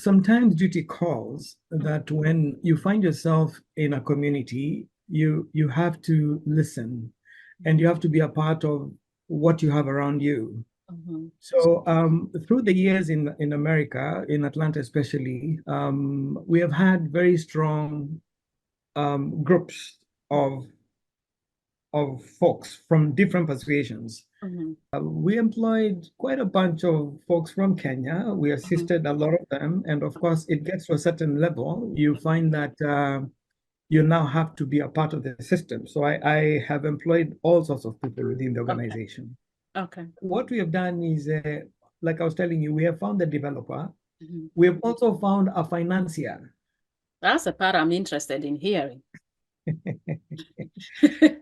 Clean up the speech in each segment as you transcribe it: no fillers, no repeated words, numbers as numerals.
sometimes duty calls that when you find yourself in a community, you have to listen and you have to be a part of what you have around you. So through the years in America, in Atlanta especially, we have had very strong groups of folks from different persuasions. We employed quite a bunch of folks from Kenya. We assisted a lot of them. And of course, it gets to a certain level. You find that you now have to be a part of the system. So I have employed all sorts of people within the organization. Okay. What we have done is, like I was telling you, we have found the developer. We have also found a financier. That's the part I'm interested in hearing.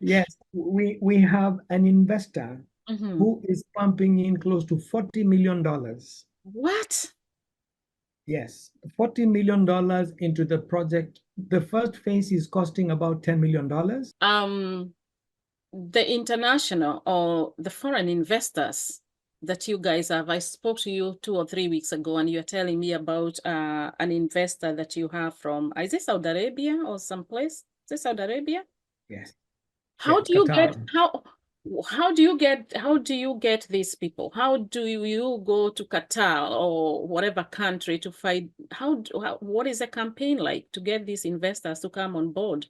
Yes, we have an investor who is pumping in close to $40 million. What? Yes, $40 million into the project. The first phase is costing about $10 million. The international or the foreign investors that you guys have, I spoke to you 2 or 3 weeks ago, and you're telling me about an investor that you have from, is it Saudi Arabia or someplace? Is it Saudi Arabia? Yes. How Yeah, do you Qatar. get how do you get these people? How do you go to Qatar or whatever country to find what is a campaign like to get these investors to come on board?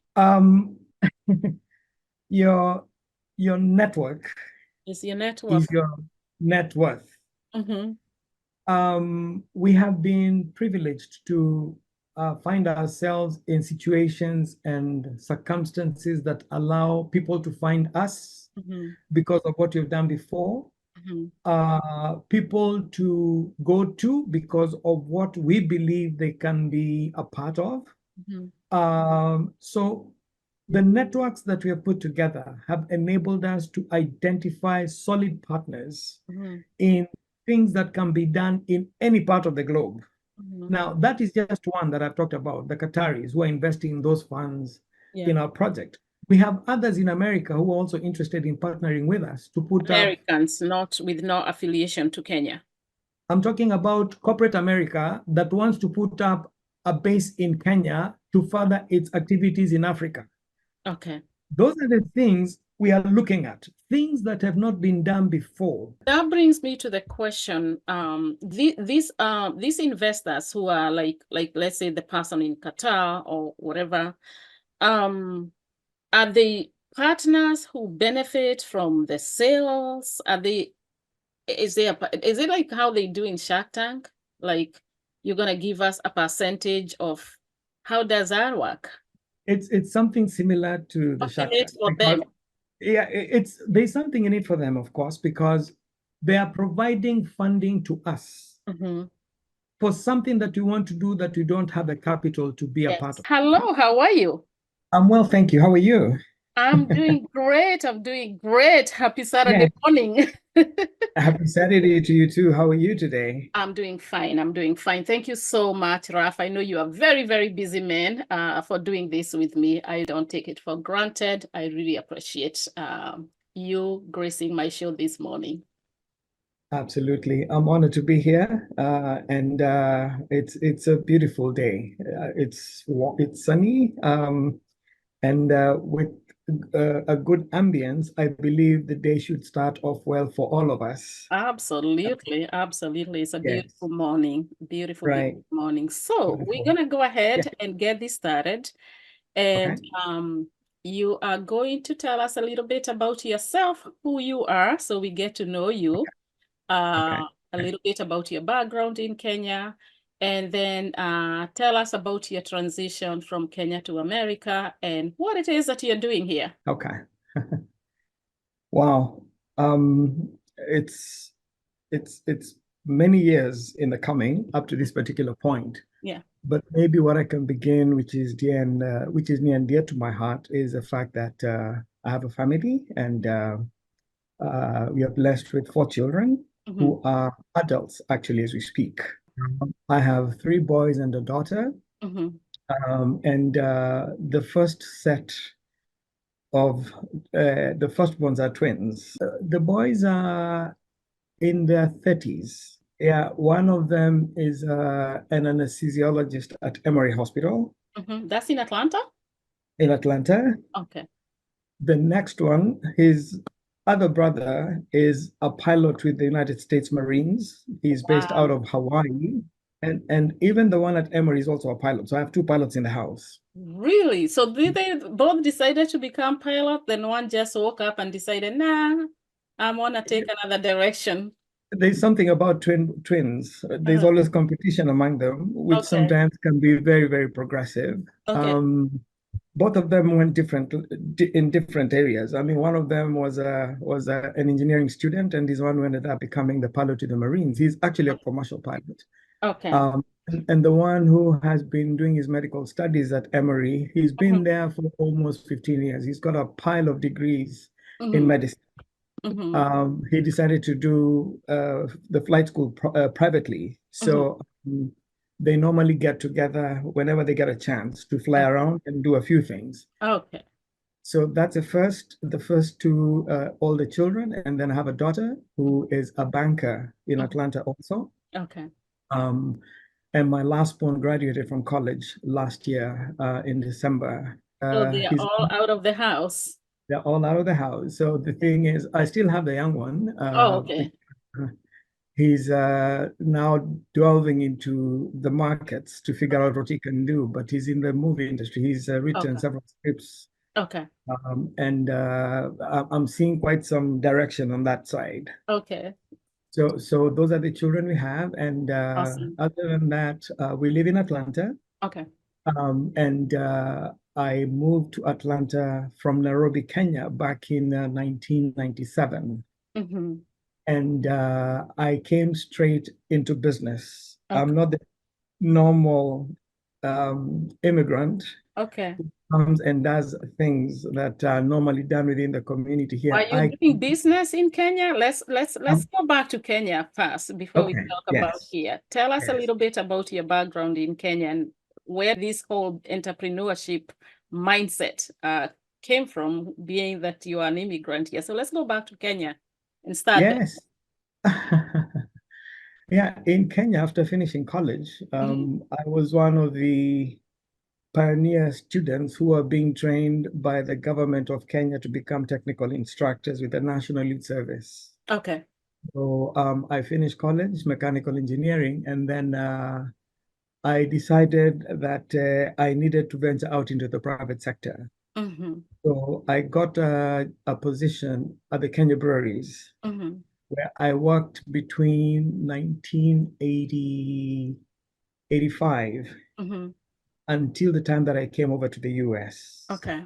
Your network Is your network? is your net worth. We have been privileged to find ourselves in situations and circumstances that allow people to find us because of what you've done before. People to go to because of what we believe they can be a part of. So the networks that we have put together have enabled us to identify solid partners in things that can be done in any part of the globe. Now, that is just one that I've talked about, the Qataris who are investing those funds in our project. We have others in America who are also interested in partnering with us to put Americans, not with no affiliation to Kenya. I'm talking about corporate America that wants to put up a base in Kenya to further its activities in Africa. Okay. Those are the things we are looking at, things that have not been done before. That brings me to the question, these investors who are like let's say the person in Qatar or whatever, are they partners who benefit from the sales? Is it like how they do in Shark Tank? Like, you're gonna give us a percentage of, how does that work? It's something similar to the Shark Tank. For them. Yeah, there's something in it for them, of course, because they are providing funding to us for something that we want to do that we don't have the capital to be a part of. Hello, how are you? I'm well, thank you. How are you? I'm doing great. I'm doing great. Happy Saturday morning. Happy Saturday to you too. How are you today? I'm doing fine. I'm doing fine. Thank you so much, Raf. I know you are very, very busy man for doing this with me. I don't take it for granted. I really appreciate you gracing my show this morning. Absolutely. I'm honored to be here. And it's a beautiful day. It's sunny. And with a good ambience, I believe the day should start off well for all of us. Absolutely. Absolutely. It's a beautiful morning. Beautiful, beautiful morning. So we're going to go ahead and get this started. And you are going to tell us a little bit about yourself, who you are, so we get to know you. A little bit about your background in Kenya, and then tell us about your transition from Kenya to America and what it is that you're doing here. Okay. Wow. It's many years in the coming up to this particular point. Yeah. But maybe what I can begin, which is near and dear to my heart, is the fact that I have a family, and we are blessed with 4 children who are adults, actually, as we speak. I have 3 boys and a daughter. And the first set of the first ones are twins. The boys are in their 30s, Yeah, one of them is an anesthesiologist at Emory Hospital. That's in Atlanta? In Atlanta. Okay. The next one, his other brother is a pilot with the United States Marines. He's based out of Hawaii. And even the one at Emory is also a pilot. So I have two pilots in the house. Really? So did they both decided to become pilot? Then one just woke up and decided, nah, I'm gonna take another direction. There's something about twins. There's always competition among them, which Okay. sometimes can be very, very progressive. Okay. Both of them went in different areas. I mean, one of them was an engineering student, and this one ended up becoming the pilot to the Marines. He's actually a commercial pilot. Okay. And the one who has been doing his medical studies at Emory, he's been there for almost 15 years. He's got a pile of degrees in medicine. He decided to do the flight school privately. So they normally get together whenever they get a chance to fly around and do a few things. Okay. So that's the first two older children, and then I have a daughter who is a banker in Atlanta also. Okay. And my last born graduated from college last year in December. So they are all out of the house. They're all out of the house. So the thing is, I still have the young one. Okay. He's now delving into the markets to figure out what he can do, but he's in the movie industry. He's written several scripts. Okay. And I'm seeing quite some direction on that side. Okay. So those are the children we have. And Awesome. other than that, we live in Atlanta. Okay. And I moved to Atlanta from Nairobi, Kenya, back in 1997. And I came straight into business. I'm not the normal immigrant who comes and does things that are normally done within the community here. Are you doing business in Kenya? Let's go back to Kenya first before we talk about here. Tell us a little bit about your background in Kenya and where this whole entrepreneurship mindset came from, being that you are an immigrant here. So let's go back to Kenya and start there. Yes. Yeah, in Kenya, after finishing college, I was one of the pioneer students who are being trained by the government of Kenya to become technical instructors with the National Youth Service. Okay. So I finished college, mechanical engineering, and then I decided that I needed to venture out into the private sector. So I got a position at the Kenya Breweries, where I worked between 1985 until the time that I came over to the US. Okay.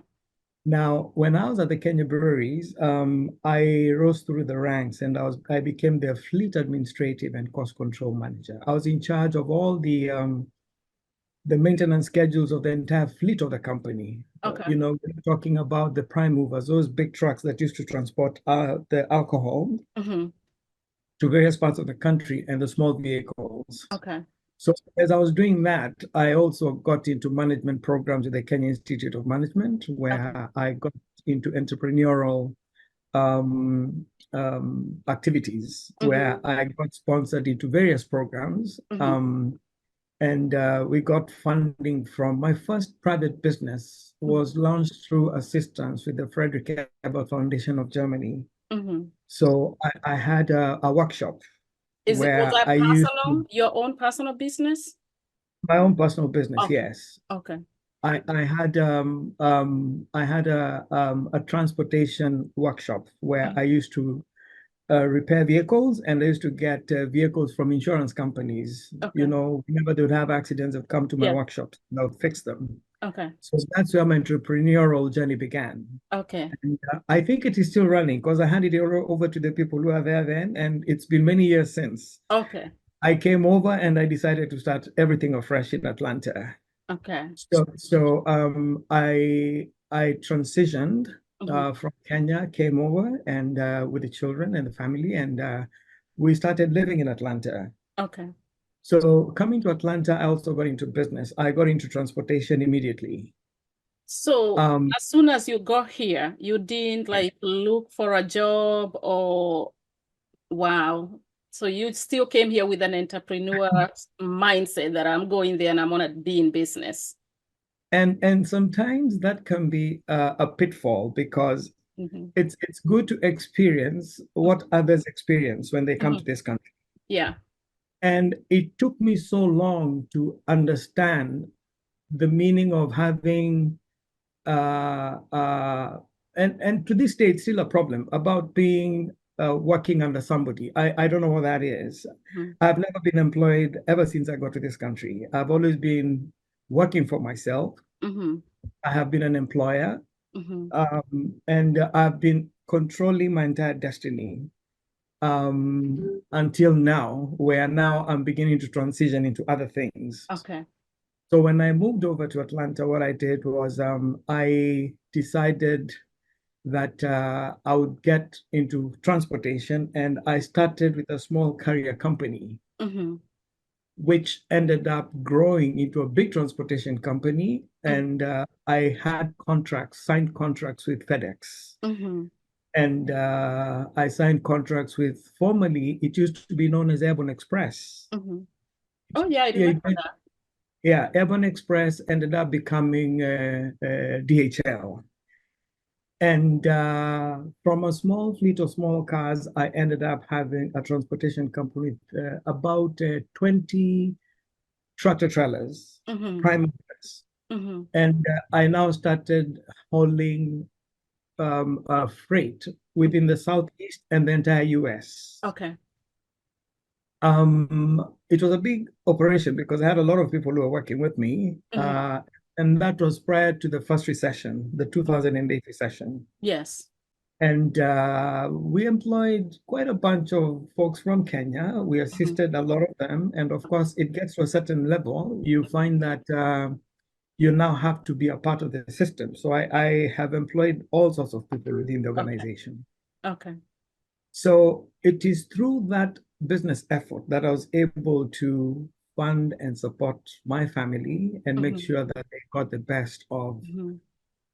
Now, when I was at the Kenya Breweries, I rose through the ranks and I became their fleet administrative and cost control manager. I was in charge of all the maintenance schedules of the entire fleet of the company. Okay. You know, we're talking about the prime movers, those big trucks that used to transport the alcohol to various parts of the country, and the small vehicles. Okay. So as I was doing that, I also got into management programs at the Kenya Institute of Management, where I got into entrepreneurial activities, where I got sponsored into various programs. And we got funding from my first private business was launched through assistance with the Friedrich Ebert Foundation of Germany. So I had a workshop was that I personal, your own personal business? My own personal business, yes. Okay. I had a transportation workshop where I used to repair vehicles, and I used to get vehicles from insurance companies. You know, whenever they would have accidents, they'd come to my workshop and I would fix them. Okay. So that's where my entrepreneurial journey began. Okay. And I think it is still running because I handed it over to the people who are there then, and it's been many years since. Okay. I came over and I decided to start everything afresh in Atlanta. Okay. So I transitioned from Kenya, came over and with the children and the family, and we started living in Atlanta. Okay. So coming to Atlanta, I also got into business. I got into transportation immediately. So as soon as you got here, you didn't like look for a job or wow. So you still came here with an entrepreneur mindset that I'm going there and I'm gonna be in business. And sometimes that can be a pitfall because it's good to experience what others experience when they come to this country. Yeah. And it took me so long to understand the meaning of having and to this day it's still a problem about being working under somebody. I don't know what that is. I've never been employed ever since I got to this country. I've always been working for myself. I have been an employer, and I've been controlling my entire destiny until now, where now I'm beginning to transition into other things. Okay. So when I moved over to Atlanta, what I did was I decided that I would get into transportation, and I started with a small carrier company, which ended up growing into a big transportation company. And I had signed contracts with FedEx. And I signed contracts with, formerly, it used to be known as Airborne Express. Oh, yeah, I remember that. Yeah, Airborne Express ended up becoming DHL. And from a small fleet of small cars, I ended up having a transportation company with about 20 tractor trailers, prime movers. And I now started hauling freight within the Southeast and the entire US. Okay. It was a big operation because I had a lot of people who were working with me. And that was prior to the first recession, the 2008 recession. Yes. And we employed quite a bunch of folks from Kenya. We assisted a lot of them. And of course, it gets to a certain level, you find that you now have to be a part of the system. So I have employed all sorts of people within the organization. Okay. So it is through that business effort that I was able to fund and support my family and make sure that they got the best of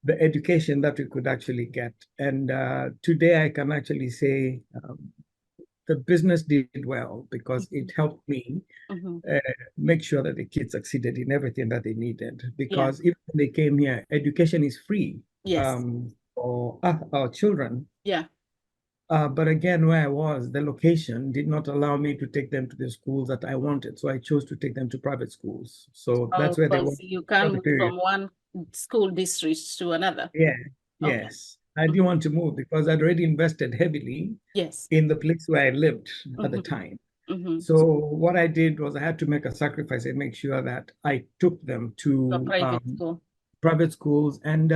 the education that we could actually get. And today I can actually say the business did well because it helped me make sure that the kids succeeded in everything that they needed. Because even when they came here, education is free for our children. Yeah. But again, where I was, the location did not allow me to take them to the schools that I wanted. So I chose to take them to private schools. So that's where they were. You can move from one school district to another. Yeah, yes. I didn't want to move because I'd already invested heavily in the place where I lived at the time. So what I did was I had to make a sacrifice and make sure that I took them to private schools. And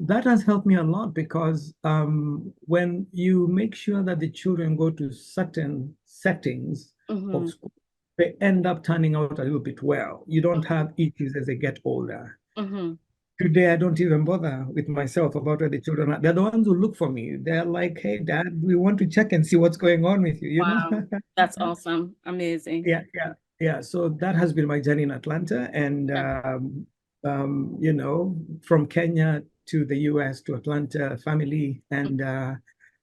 that has helped me a lot because when you make sure that the children go to certain settings of school, they end up turning out a little bit well. You don't have issues as they get older. Today, I don't even bother with myself about where the children are. They're the ones who look for me. They're like, hey, Dad, we want to check and see what's going on with you, you know? That's awesome. Amazing. Yeah. So that has been my journey in Atlanta. And, you know, from Kenya to the US to Atlanta, family, and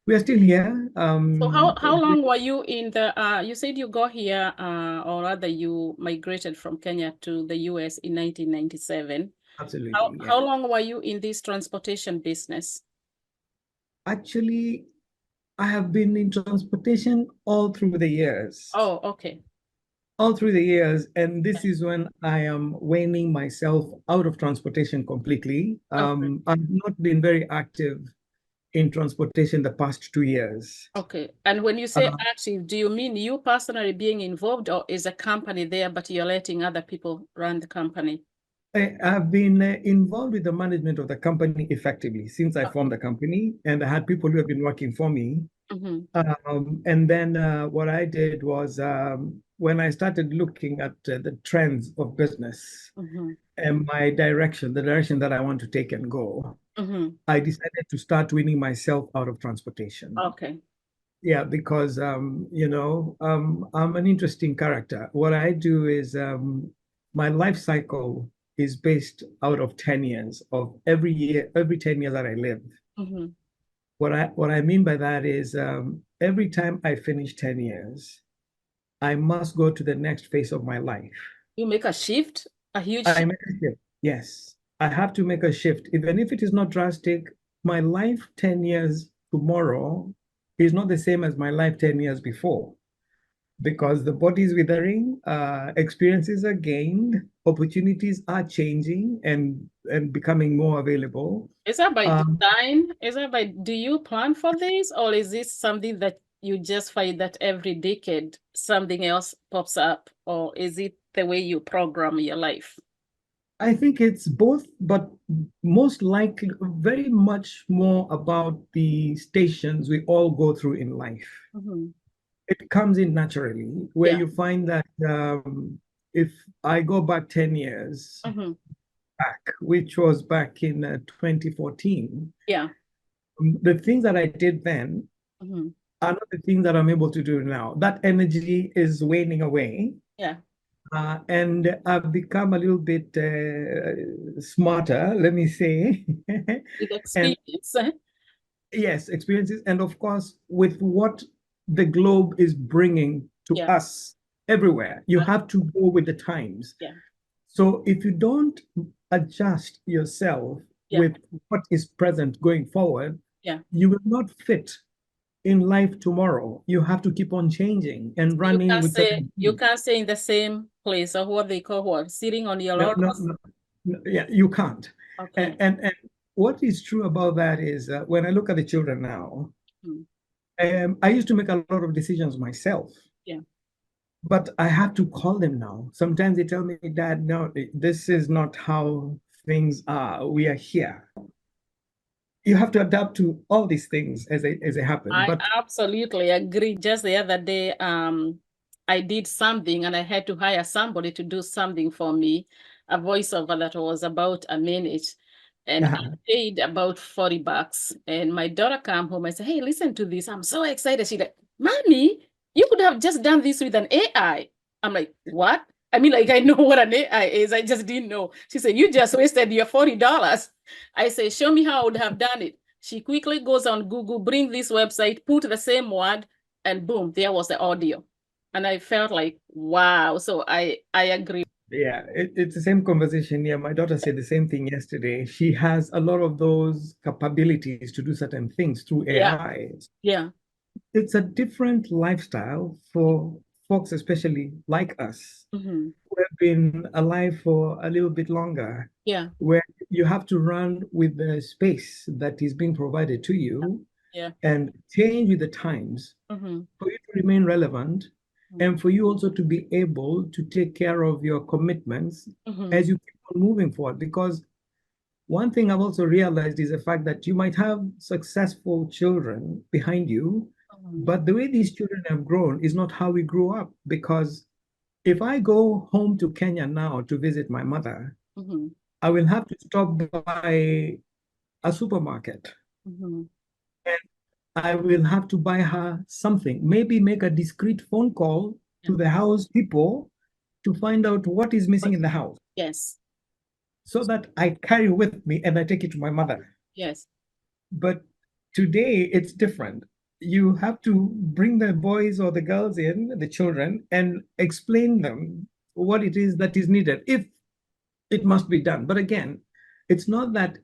we are still here. So how long were you in the, you said you got here, or rather you migrated from Kenya to the US in 1997. Absolutely. How long were you in this transportation business? Actually, I have been in transportation all through the years. Oh, okay. All through the years. And this is when I am weaning myself out of transportation completely. I've not been very active in transportation the past 2 years. Okay. And when you say active, do you mean you personally being involved, or is a company there, but you're letting other people run the company? I've been involved with the management of the company effectively since I formed the company, and I had people who have been working for me. And then what I did was when I started looking at the trends of business and my direction, the direction that I want to take and go, I decided to start winning myself out of transportation. Okay. Yeah, because, you know, I'm an interesting character. What I do is my life cycle is based out of 10 years of every year, every 10 years that I live. what I mean by that is every time I finish 10 years, I must go to the next phase of my life. You make a shift, a huge I shift. make a shift. Yes. I have to make a shift. Even if it is not drastic, my life 10 years tomorrow is not the same as my life 10 years before because the body is withering, experiences are gained, opportunities are changing and becoming more available. Is that by design? Is that by, do you plan for this, or is this something that you just find that every decade something else pops up, or is it the way you program your life? I think it's both, but most likely very much more about the stations we all go through in life. It comes in naturally, where you find that if I go back 10 years back, which was back in 2014, the things that I did then are not the things that I'm able to do now. That energy is waning away. And I've become a little bit smarter, let me say. With experience. Yes, experiences. And of course, with what the globe is bringing to us everywhere, you have to go with the times. So if you don't adjust yourself with what is present going forward, you will not fit in life tomorrow. You have to keep on changing and running with you can't stay in the same place, or what they call what, sitting on your laurels. No, yeah, you can't. Okay. And what is true about that is when I look at the children now, I used to make a lot of decisions myself. But I have to call them now. Sometimes they tell me, Dad, no, this is not how things are. We are here. You have to adapt to all these things as they happen. I absolutely agree. Just the other day, I did something and I had to hire somebody to do something for me, a voiceover that was about a minute. And I paid about $40. And my daughter came home and said, hey, listen to this. I'm so excited. She's like, Mommy, you could have just done this with an AI. I'm like, what? I mean, like, I know what an AI is. I just didn't know. She said, you just wasted your $40. I said, show me how I would have done it. She quickly goes on Google, bring this website, put the same word, and boom, there was the audio. And I felt like, wow. So I agree. Yeah, it's the same conversation. Yeah, my daughter said the same thing yesterday. She has a lot of those capabilities to do certain things through AI. Yeah. It's a different lifestyle for folks, especially like us, who have been alive for a little bit longer. Yeah. Where you have to run with the space that is being provided to you and change with the times for you to remain relevant and for you also to be able to take care of your commitments as you keep on moving forward. Because one thing I've also realized is the fact that you might have successful children behind you, but the way these children have grown is not how we grew up. Because if I go home to Kenya now to visit my mother, I will have to stop by a supermarket. And I will have to buy her something, maybe make a discreet phone call to the house people to find out what is missing in the house. Yes. So that I carry with me and I take it to my mother. Yes. But today it's different. You have to bring the boys or the girls in, the children, and explain them what it is that is needed, if it must be done. But again, it's not that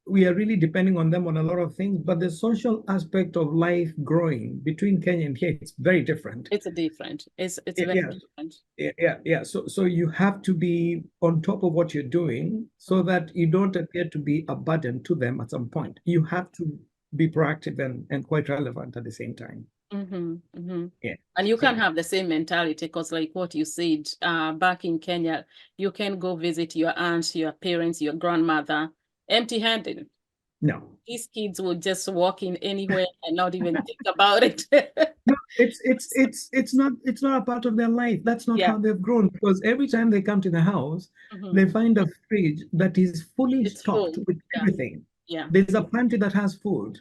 we are really depending on them on a lot of things, but the social aspect of life growing between Kenya and here, it's very different. It's different. It's very different. Yeah. So you have to be on top of what you're doing so that you don't appear to be a burden to them at some point. You have to be proactive and quite relevant at the same time. Yeah. And you can have the same mentality because like what you said, back in Kenya, you can go visit your aunts, your parents, your grandmother, empty-handed. No. These kids would just walk in anywhere and not even think about it. No, it's not a part of their life. That's not how they've grown, because every time they come to the house, they find a fridge that is fully stocked with everything. There's a pantry that has food.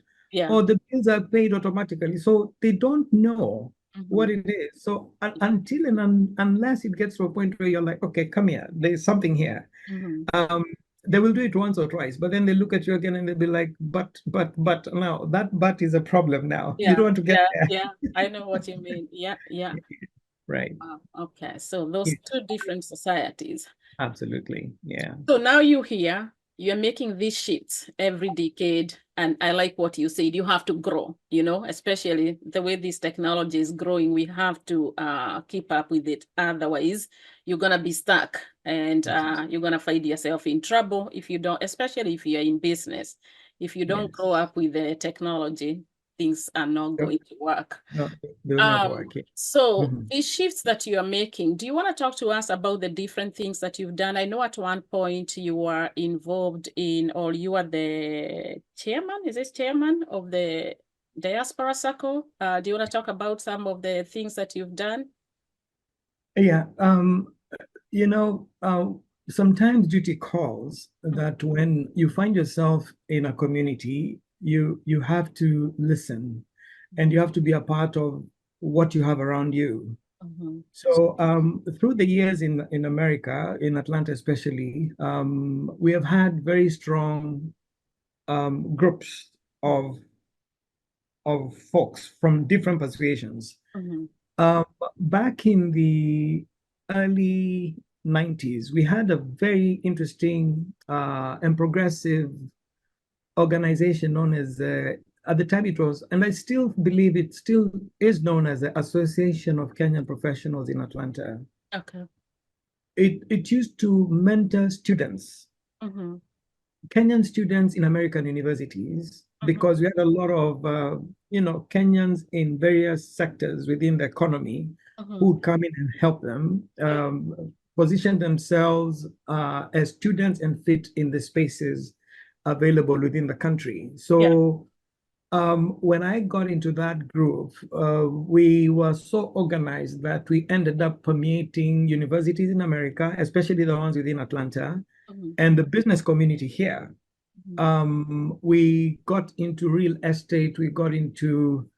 Or the bills are paid automatically. So they don't know what it is. So until and unless it gets to a point where you're like, okay, come here, there's something here. they will do it once or twice, but then they look at you again and they'll be like, but now that but is a problem now. You don't want to get there. Yeah, I know what you mean. Yeah. Right. Okay, so those two different societies. Absolutely, yeah. So now you're making these shifts every decade, and I like what you said. You have to grow, especially the way this technology is growing. We have to keep up with it. Otherwise, you're gonna be stuck, and you're gonna find yourself in trouble if you don't, especially if you're in business. If you don't grow up with the technology, things are not going to work. No, they will not work. So these shifts that you are making, do you want to talk to us about the different things that you've done? I know at one point you were involved in, or you are the chairman, is this chairman of the Diaspora Circle? Do you want to talk about some of the things that you've done? Yeah, sometimes duty calls that when you find yourself in a community, you have to listen and you have to be a part of what you have around you. So through the years in America, in Atlanta especially, we have had very strong groups of folks from different persuasions. Back in the early 90s, we had a very interesting and progressive organization known as, at the time it was, and I still believe it still is known as the Association of Kenyan Professionals in Atlanta. Okay. It used to mentor students, Kenyan students in American universities, because we had a lot of, Kenyans in various sectors within the economy who would come in and help them position themselves as students and fit in the spaces available within the country. So when I got into that group, we were so organized that we ended up permeating universities in America, especially the ones within Atlanta, and the business community here. We got into real estate, we got into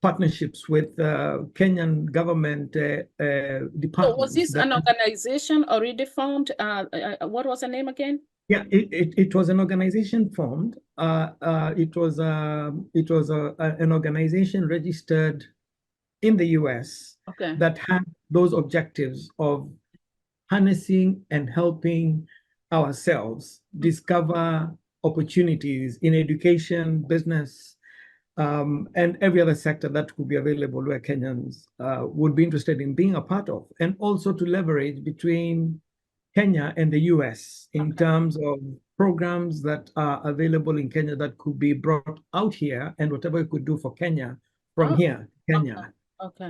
partnerships with Kenyan government departments. So was this an organization already formed? What was the name again? Yeah, it was an organization formed. It was an organization registered in the US that had those objectives of harnessing and helping ourselves discover opportunities in education, business, and every other sector that could be available where Kenyans would be interested in being a part of, and also to leverage between Kenya and the US in terms of programs that are available in Kenya that could be brought out here, and whatever we could do for Kenya from here, Kenya.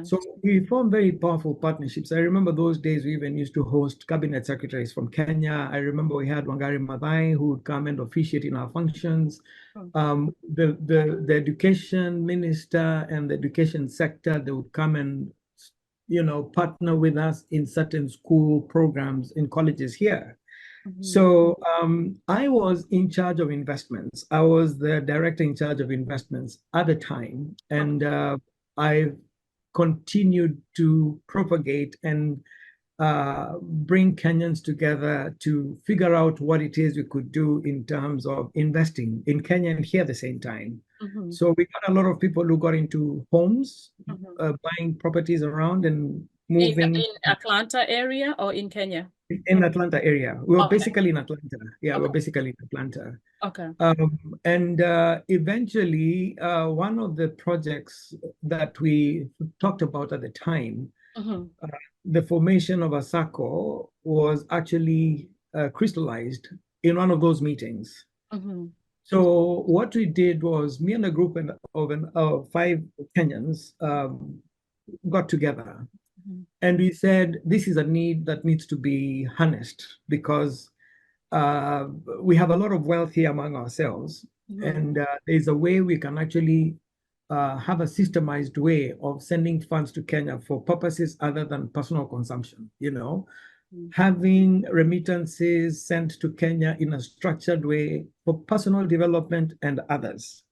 So we formed very powerful partnerships. I remember those days we even used to host cabinet secretaries from Kenya. I remember we had Wangari Maathai who would come and officiate in our functions. The education minister and the education sector, they would come and partner with us in certain school programs in colleges here. So I was in charge of investments. I was the director in charge of investments at the time. And I continued to propagate and bring Kenyans together to figure out what it is we could do in terms of investing in Kenya and here at the same time. So we got a lot of people who got into homes, buying properties around and moving. In Atlanta area or in Kenya? In Atlanta area. We were basically in Atlanta. Yeah, we're basically in Atlanta. And eventually, one of the projects that we talked about at the time, the formation of a circle, was actually crystallized in one of those meetings. So what we did was, me and a group of 5 Kenyans got together. And we said, this is a need that needs to be harnessed because we have a lot of wealth here among ourselves. And there's a way we can actually have a systemized way of sending funds to Kenya for purposes other than personal consumption, having remittances sent to Kenya in a structured way for personal development and others.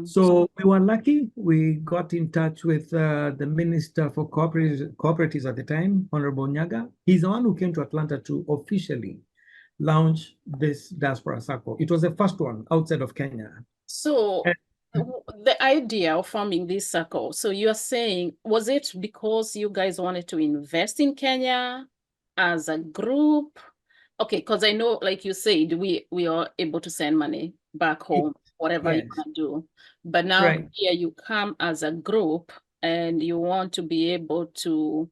So we were lucky. We got in touch with the Minister for Cooperatives at the time, Honorable Nyaga. He's the one who came to Atlanta to officially launch this Diaspora Circle. It was the first one outside of Kenya. So the idea of forming this circle, so you are saying, was it because you guys wanted to invest in Kenya as a group? Okay, because I know, like you said, we are able to send money back home, whatever you want to do. But now here you come as a group and you want to be able to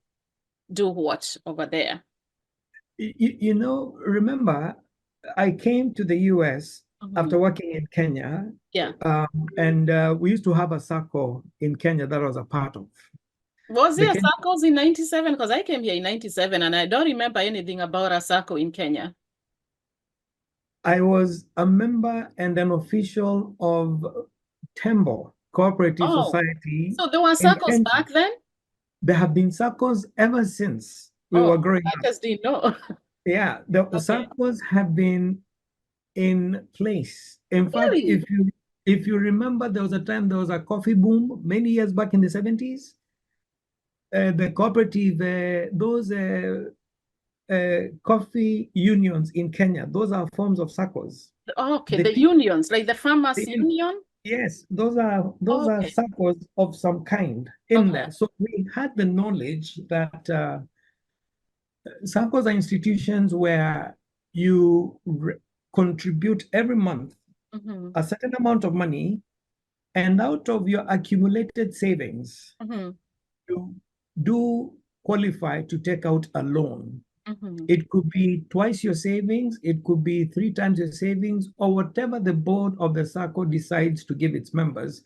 do what over there? You know, remember, I came to the US after working in Kenya. Yeah. And we used to have a circle in Kenya that I was a part of. Was there circles in 97? Because I came here in 97 and I don't remember anything about a circle in Kenya. I was a member and an official of Tembo Cooperative Society. So there were circles back then? There have been circles ever since we were growing up. I just didn't know. Yeah, the circles have been in place. In fact, if you remember, there was a time there was a coffee boom many years back in the 70s. The cooperative, those coffee unions in Kenya, those are forms of circles. Okay, the unions, like the farmers union? Yes, those are circles of some kind in there. So we had the knowledge that circles are institutions where you contribute every month a certain amount of money, and out of your accumulated savings, you do qualify to take out a loan. It could be twice your savings, it could be 3 times your savings, or whatever the board of the circle decides to give its members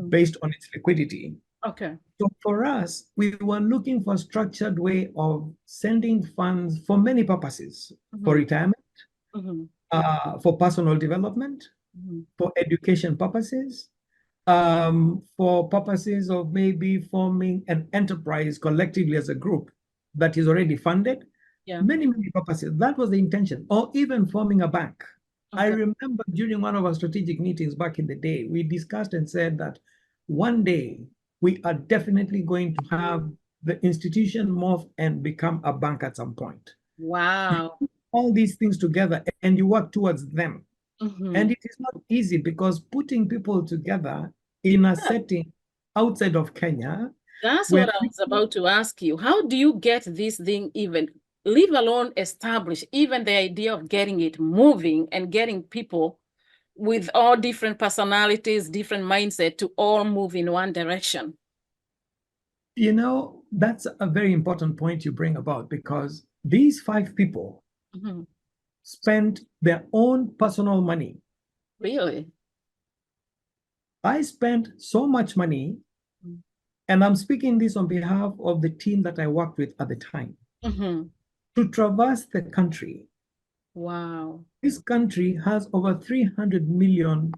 based on its liquidity. Okay. So for us, we were looking for a structured way of sending funds for many purposes, for retirement, for personal development, for education purposes, for purposes of maybe forming an enterprise collectively as a group that is already funded. Many purposes. That was the intention, or even forming a bank. I remember during one of our strategic meetings back in the day, we discussed and said that one day we are definitely going to have the institution morph and become a bank at some point. Wow. All these things together and you work towards them. And it is not easy because putting people together in a setting outside of Kenya. That's what I was about to ask you. How do you get this thing even, leave alone established, even the idea of getting it moving and getting people with all different personalities, different mindset to all move in one direction? You know, that's a very important point you bring about, because these 5 people spent their own personal money. Really? I spent so much money, and I'm speaking this on behalf of the team that I worked with at the time, to traverse the country. Wow. This country has over 300 million.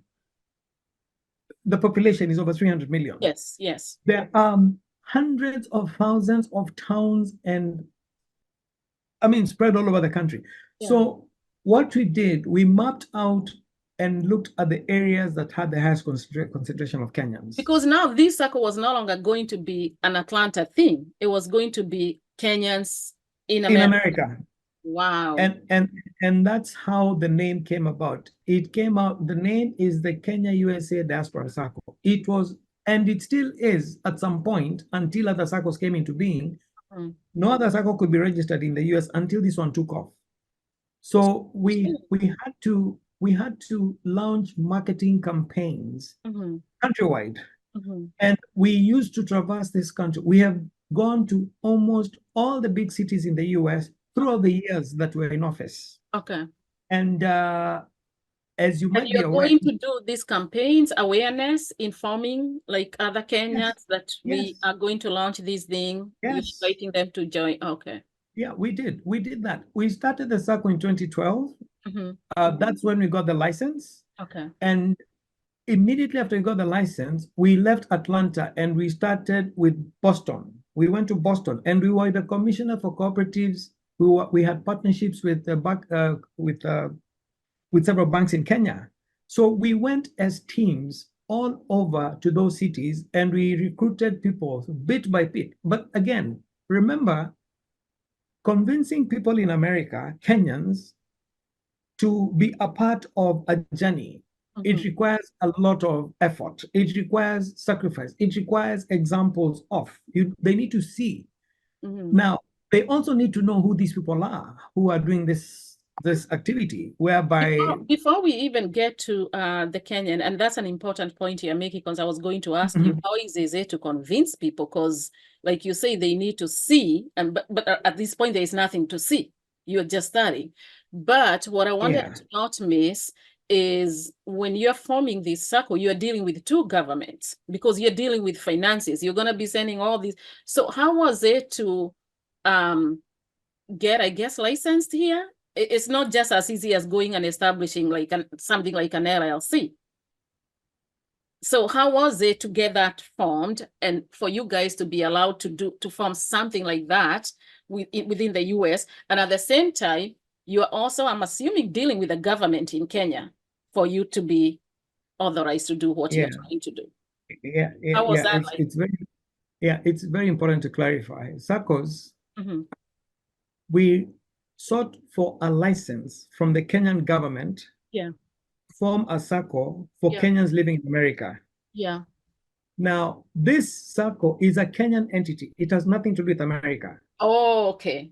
The population is over 300 million. Yes, yes. There are hundreds of thousands of towns and, I mean, spread all over the country. So what we did, we mapped out and looked at the areas that had the highest concentration of Kenyans. Because now this circle was no longer going to be an Atlanta thing. It was going to be Kenyans in America. Wow. And that's how the name came about. It came out, the name is the Kenya USA Diaspora Circle. It was, and it still is at some point, until other circles came into being. No other circle could be registered in the US until this one took off. So we had to launch marketing campaigns countrywide. And we used to traverse this country. We have gone to almost all the big cities in the US throughout the years that we're in office. Okay. And as you might be aware, you're going to do these campaigns, awareness, informing like other Kenyans that we are going to launch this thing. You're inviting them to join. Okay. Yeah, we did. We did that. We started the circle in 2012. That's when we got the license. Okay. And immediately after we got the license, we left Atlanta and we started with Boston. We went to Boston and we were the commissioner for cooperatives. We had partnerships with several banks in Kenya. So we went as teams all over to those cities and we recruited people bit by bit. But again, remember, convincing people in America, Kenyans, to be a part of a journey, it requires a lot of effort. It requires sacrifice. It requires examples of. They need to see. Now, they also need to know who these people are who are doing this activity, whereby... Before we even get to the Kenyan, and that's an important point you're making, because I was going to ask you, how easy is it to convince people? Because like you say, they need to see, but at this point, there is nothing to see. You're just starting. But what I wanted to not miss is when you're forming this circle, you're dealing with two governments, because you're dealing with finances. You're going to be sending all these. So how was it to get, I guess, licensed here? It's not just as easy as going and establishing like something like an LLC. So how was it to get that formed and for you guys to be allowed to form something like that within the US? And at the same time, you are also, I'm assuming, dealing with the government in Kenya for you to be authorized to do what you're trying to do. How was that like? It's very important to clarify. SACCOs, we sought for a license from the Kenyan government. Form a SACCO for Kenyans living in America. Now, this SACCO is a Kenyan entity. It has nothing to do with America. Oh, okay.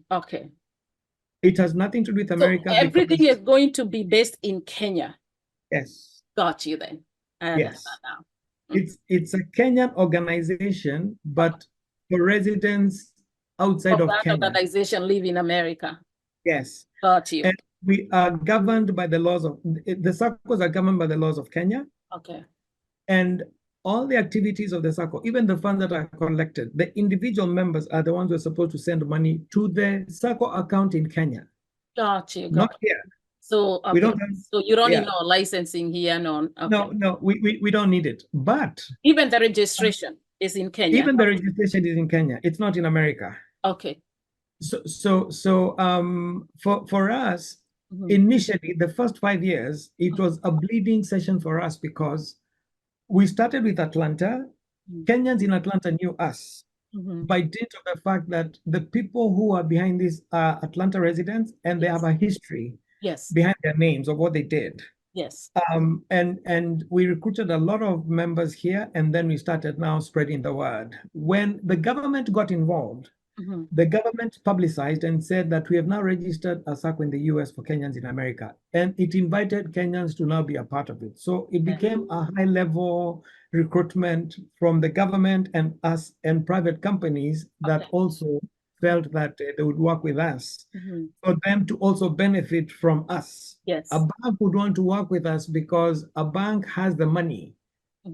It has nothing to do with America. So everything is going to be based in Kenya. Yes. Got you then. I understand now. It's a Kenyan organization, but for residents outside of Kenya. That organization live in America. Yes. Got you. And we are governed by the laws of, the SACCOs are governed by the laws of Kenya. Okay. And all the activities of the SACCO, even the funds that are collected, the individual members are the ones who are supposed to send money to the SACCO account in Kenya. Got you. Not here. So, we don't have, so you don't need no licensing here, no. Okay. No, we don't need it. But even the registration is in Kenya. Even the registration is in Kenya. It's not in America. Okay. So for us, initially, the first 5 years, it was a bleeding session for us because we started with Atlanta. Kenyans in Atlanta knew us by dint of the fact that the people who are behind this are Atlanta residents, and they have a history behind their names of what they did. Yes. And we recruited a lot of members here, and then we started now spreading the word. When the government got involved, the government publicized and said that we have now registered a SACCO in the US for Kenyans in America, and it invited Kenyans to now be a part of it. So it became a high-level recruitment from the government and us and private companies that also felt that they would work with us for them to also benefit from us. Yes. A bank would want to work with us because a bank has the money.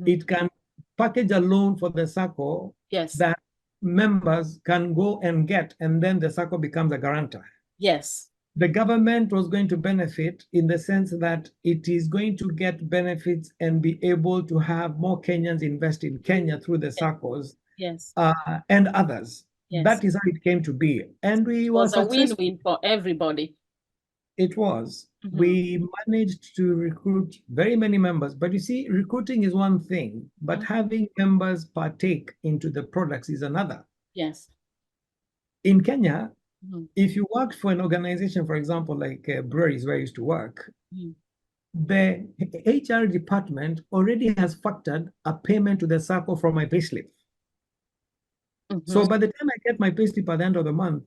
It can package a loan for the SACCO that members can go and get, and then the SACCO becomes a guarantor. Yes. The government was going to benefit in the sense that it is going to get benefits and be able to have more Kenyans invest in Kenya through the SACCOs and others. Yes. That is how it came to be. And we were successful. It was a win-win for everybody. It was. We managed to recruit very many members. But you see, recruiting is one thing, but having members partake into the products is another. Yes. In Kenya, if you worked for an organization, for example, like breweries where I used to work, the HR department already has factored a payment to the SACCO from my payslip. So by the time I get my payslip at the end of the month,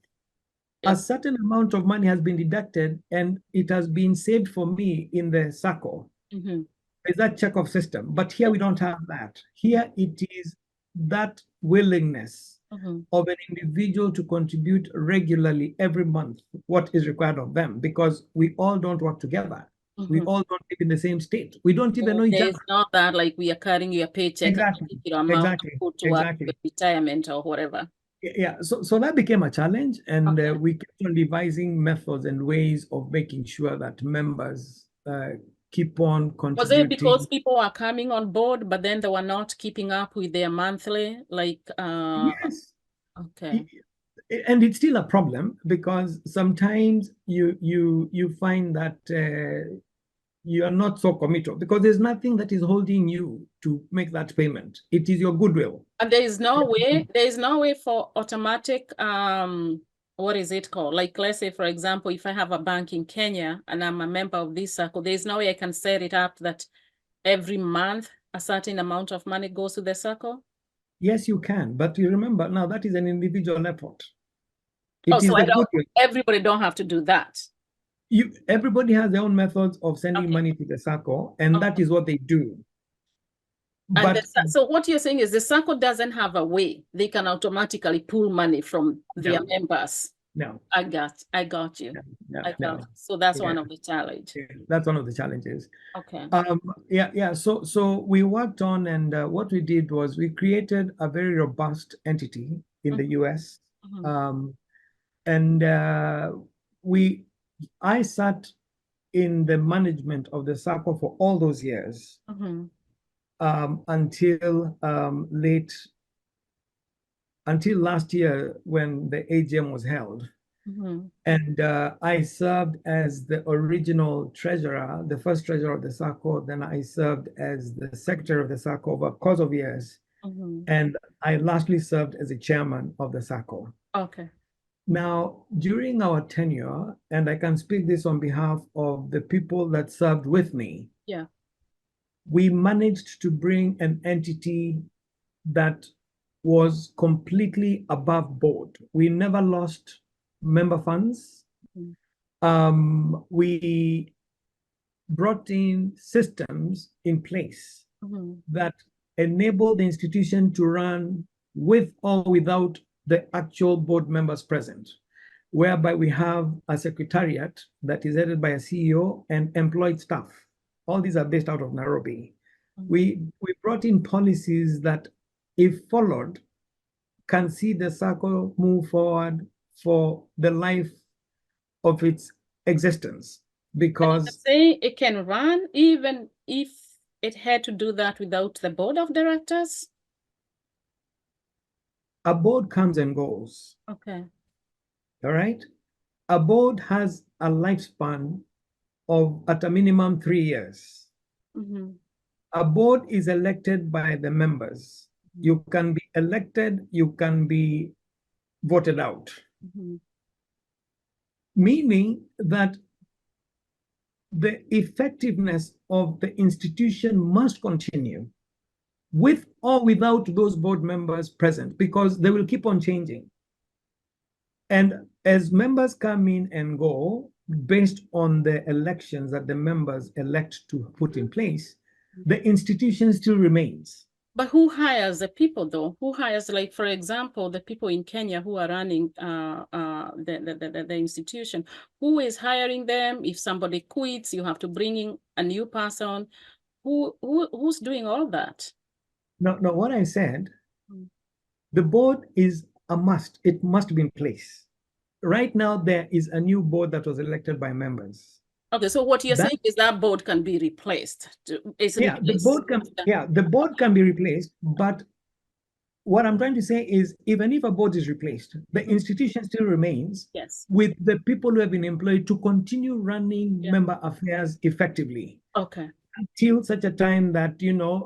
a certain amount of money has been deducted and it has been saved for me in the SACCO. There's that check-off system. But here we don't have that. Here it is that willingness of an individual to contribute regularly every month what is required of them, because we all don't work together. We all don't live in the same state. We don't even know each other. It's not that like we are carrying your paycheck and your amount to put to work with retirement or whatever. Yeah, so that became a challenge, and we kept on devising methods and ways of making sure that members keep on contributing. Was it because people are coming on board, but then they were not keeping up with their monthly, like? Yes. Okay. And it's still a problem because sometimes you find that you are not so committed because there's nothing that is holding you to make that payment. It is your goodwill. And there is no way for automatic what is it called? Like, let's say, for example, if I have a bank in Kenya and I'm a member of this circle, there's no way I can set it up that every month a certain amount of money goes to the circle? Yes, you can. But you remember, now that is an individual effort. Oh, so everybody don't have to do that. Everybody has their own methods of sending money to the circle, and that is what they do. But so what you're saying is the circle doesn't have a way they can automatically pull money from their members. No. I got you. So that's one of the challenges. Yeah, that's one of the challenges. Okay. So we worked on, and what we did was we created a very robust entity in the US. I sat in the management of the circle for all those years until last year when the AGM was held. And I served as the original treasurer, the first treasurer of the circle. Then I served as the secretary of the circle over a course of years. And I lastly served as the chairman of the circle. Okay. Now, during our tenure, and I can speak this on behalf of the people that served with me, we managed to bring an entity that was completely above board. We never lost member funds. We brought in systems in place that enable the institution to run with or without the actual board members present, whereby we have a secretariat that is headed by a CEO and employed staff. All these are based out of Nairobi. We brought in policies that, if followed, can see the circle move forward for the life of its existence. Because say it can run even if it had to do that without the board of directors? A board comes and goes. Okay. All right. A board has a lifespan of at a minimum 3 years. A board is elected by the members. You can be elected, you can be voted out. Meaning that the effectiveness of the institution must continue with or without those board members present, because they will keep on changing. And as members come in and go, based on the elections that the members elect to put in place, the institution still remains. But who hires the people, though? Who hires, like, for example, the people in Kenya who are running the institution? Who is hiring them? If somebody quits, you have to bring in a new person. Who's doing all that? No, what I said, the board is a must. It must be in place. Right now, there is a new board that was elected by members. Okay, so what you're saying is that board can be replaced. The board can be replaced, but what I'm trying to say is, even if a board is replaced, the institution still remains with the people who have been employed to continue running member affairs effectively. Okay. Until such a time that,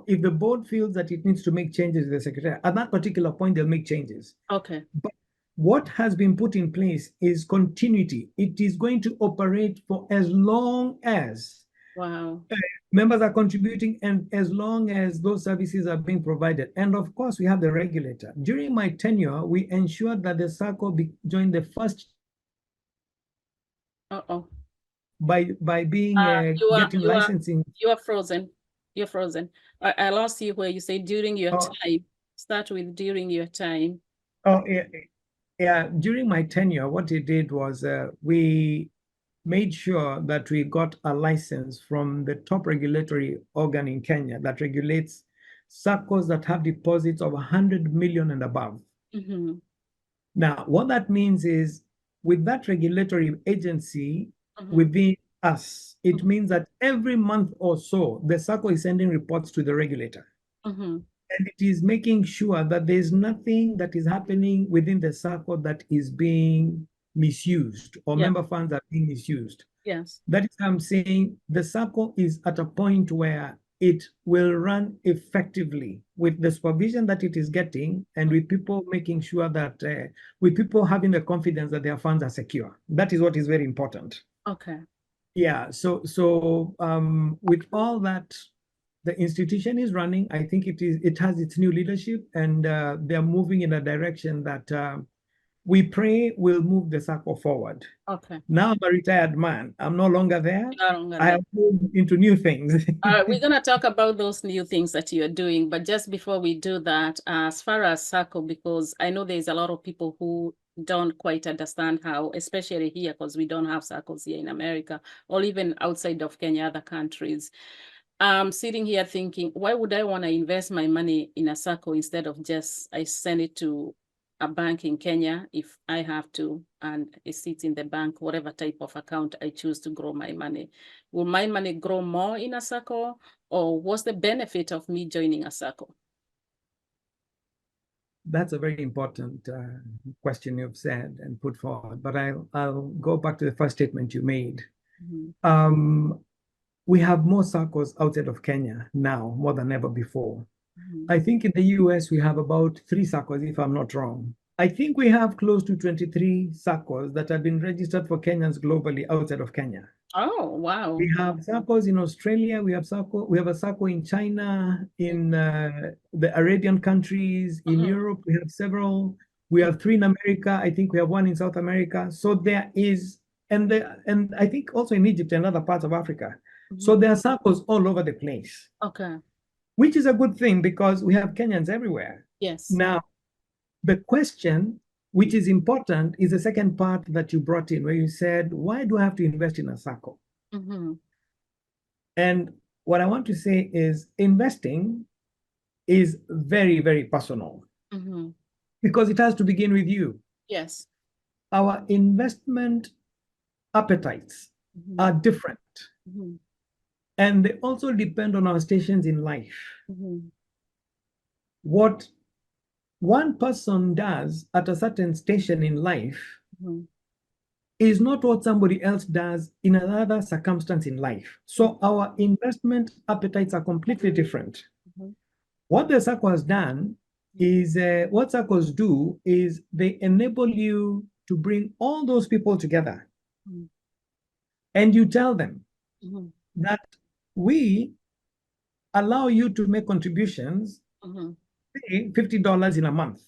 if the board feels that it needs to make changes to the secretary, at that particular point, they'll make changes. Okay. But what has been put in place is continuity. It is going to operate for as long as members are contributing and as long as those services are being provided. And of course, we have the regulator. During my tenure, we ensured that the circle joined the first by being getting licensing. You are frozen. You're frozen. I lost you where you say during your time. Start with during your time. Oh, yeah. During my tenure, what it did was we made sure that we got a license from the top regulatory organ in Kenya that regulates circles that have deposits of 100 million and above. Now, what that means is, with that regulatory agency within us, it means that every month or so, the circle is sending reports to the regulator. And it is making sure that there's nothing that is happening within the circle that is being misused or member funds are being misused. Yes. That is why I'm saying the circle is at a point where it will run effectively with the supervision that it is getting and with people making sure that, with people having the confidence that their funds are secure. That is what is very important. Okay. Yeah. So with all that, the institution is running. I think it has its new leadership, and they're moving in a direction that we pray will move the circle forward. Okay. Now I'm a retired man. I'm no longer there. No longer I have moved into new things. We're going to talk about those new things that you're doing. But just before we do that, as far as circle, because I know there's a lot of people who don't quite understand how, especially here, because we don't have circles here in America or even outside of Kenya, other countries. I'm sitting here thinking, why would I want to invest my money in a circle instead of just I send it to a bank in Kenya if I have to, and it sits in the bank, whatever type of account I choose to grow my money. Will my money grow more in a circle, or what's the benefit of me joining a circle? That's a very important question you've said and put forward, but I'll go back to the first statement you made. We have more circles outside of Kenya now, more than ever before. I think in the US, we have about 3 circles, if I'm not wrong. I think we have close to 23 circles that have been registered for Kenyans globally outside of Kenya. Oh, wow. We have circles in Australia. We have a circle in China, in the Arabian countries, in Europe. We have several. We have 3 in America. I think we have 1 in South America. So there is, and I think also in Egypt and other parts of Africa. So there are circles all over the place. Okay. Which is a good thing because we have Kenyans everywhere. Yes. Now, the question, which is important, is the second part that you brought in, where you said, why do I have to invest in a circle? And what I want to say is investing is very, very personal because it has to begin with you. Yes. Our investment appetites are different. And they also depend on our stations in life. What one person does at a certain station in life is not what somebody else does in another circumstance in life. So our investment appetites are completely different. What the circle has done is, what circles do is they enable you to bring all those people together. And you tell them that we allow you to make contributions, say $50 in a month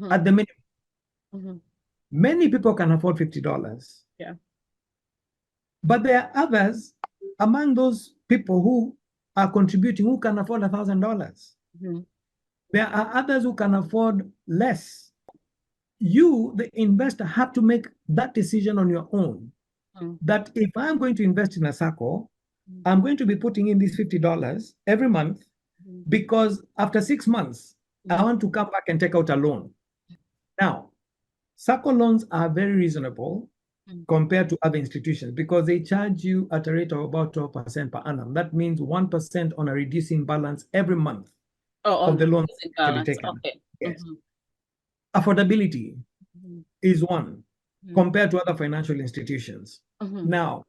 at the minimum. Many people can afford $50. Yeah. But there are others among those people who are contributing who can afford $1,000. There are others who can afford less. You, the investor, have to make that decision on your own. That if I'm going to invest in a circle, I'm going to be putting in this $50 every month because after 6 months, I want to come back and take out a loan. Now, circle loans are very reasonable compared to other institutions because they charge you at a rate of about 12% per annum. That means 1% on a reducing balance every month of the loan to be taken. Okay. Yes. Affordability is one compared to other financial institutions. Now,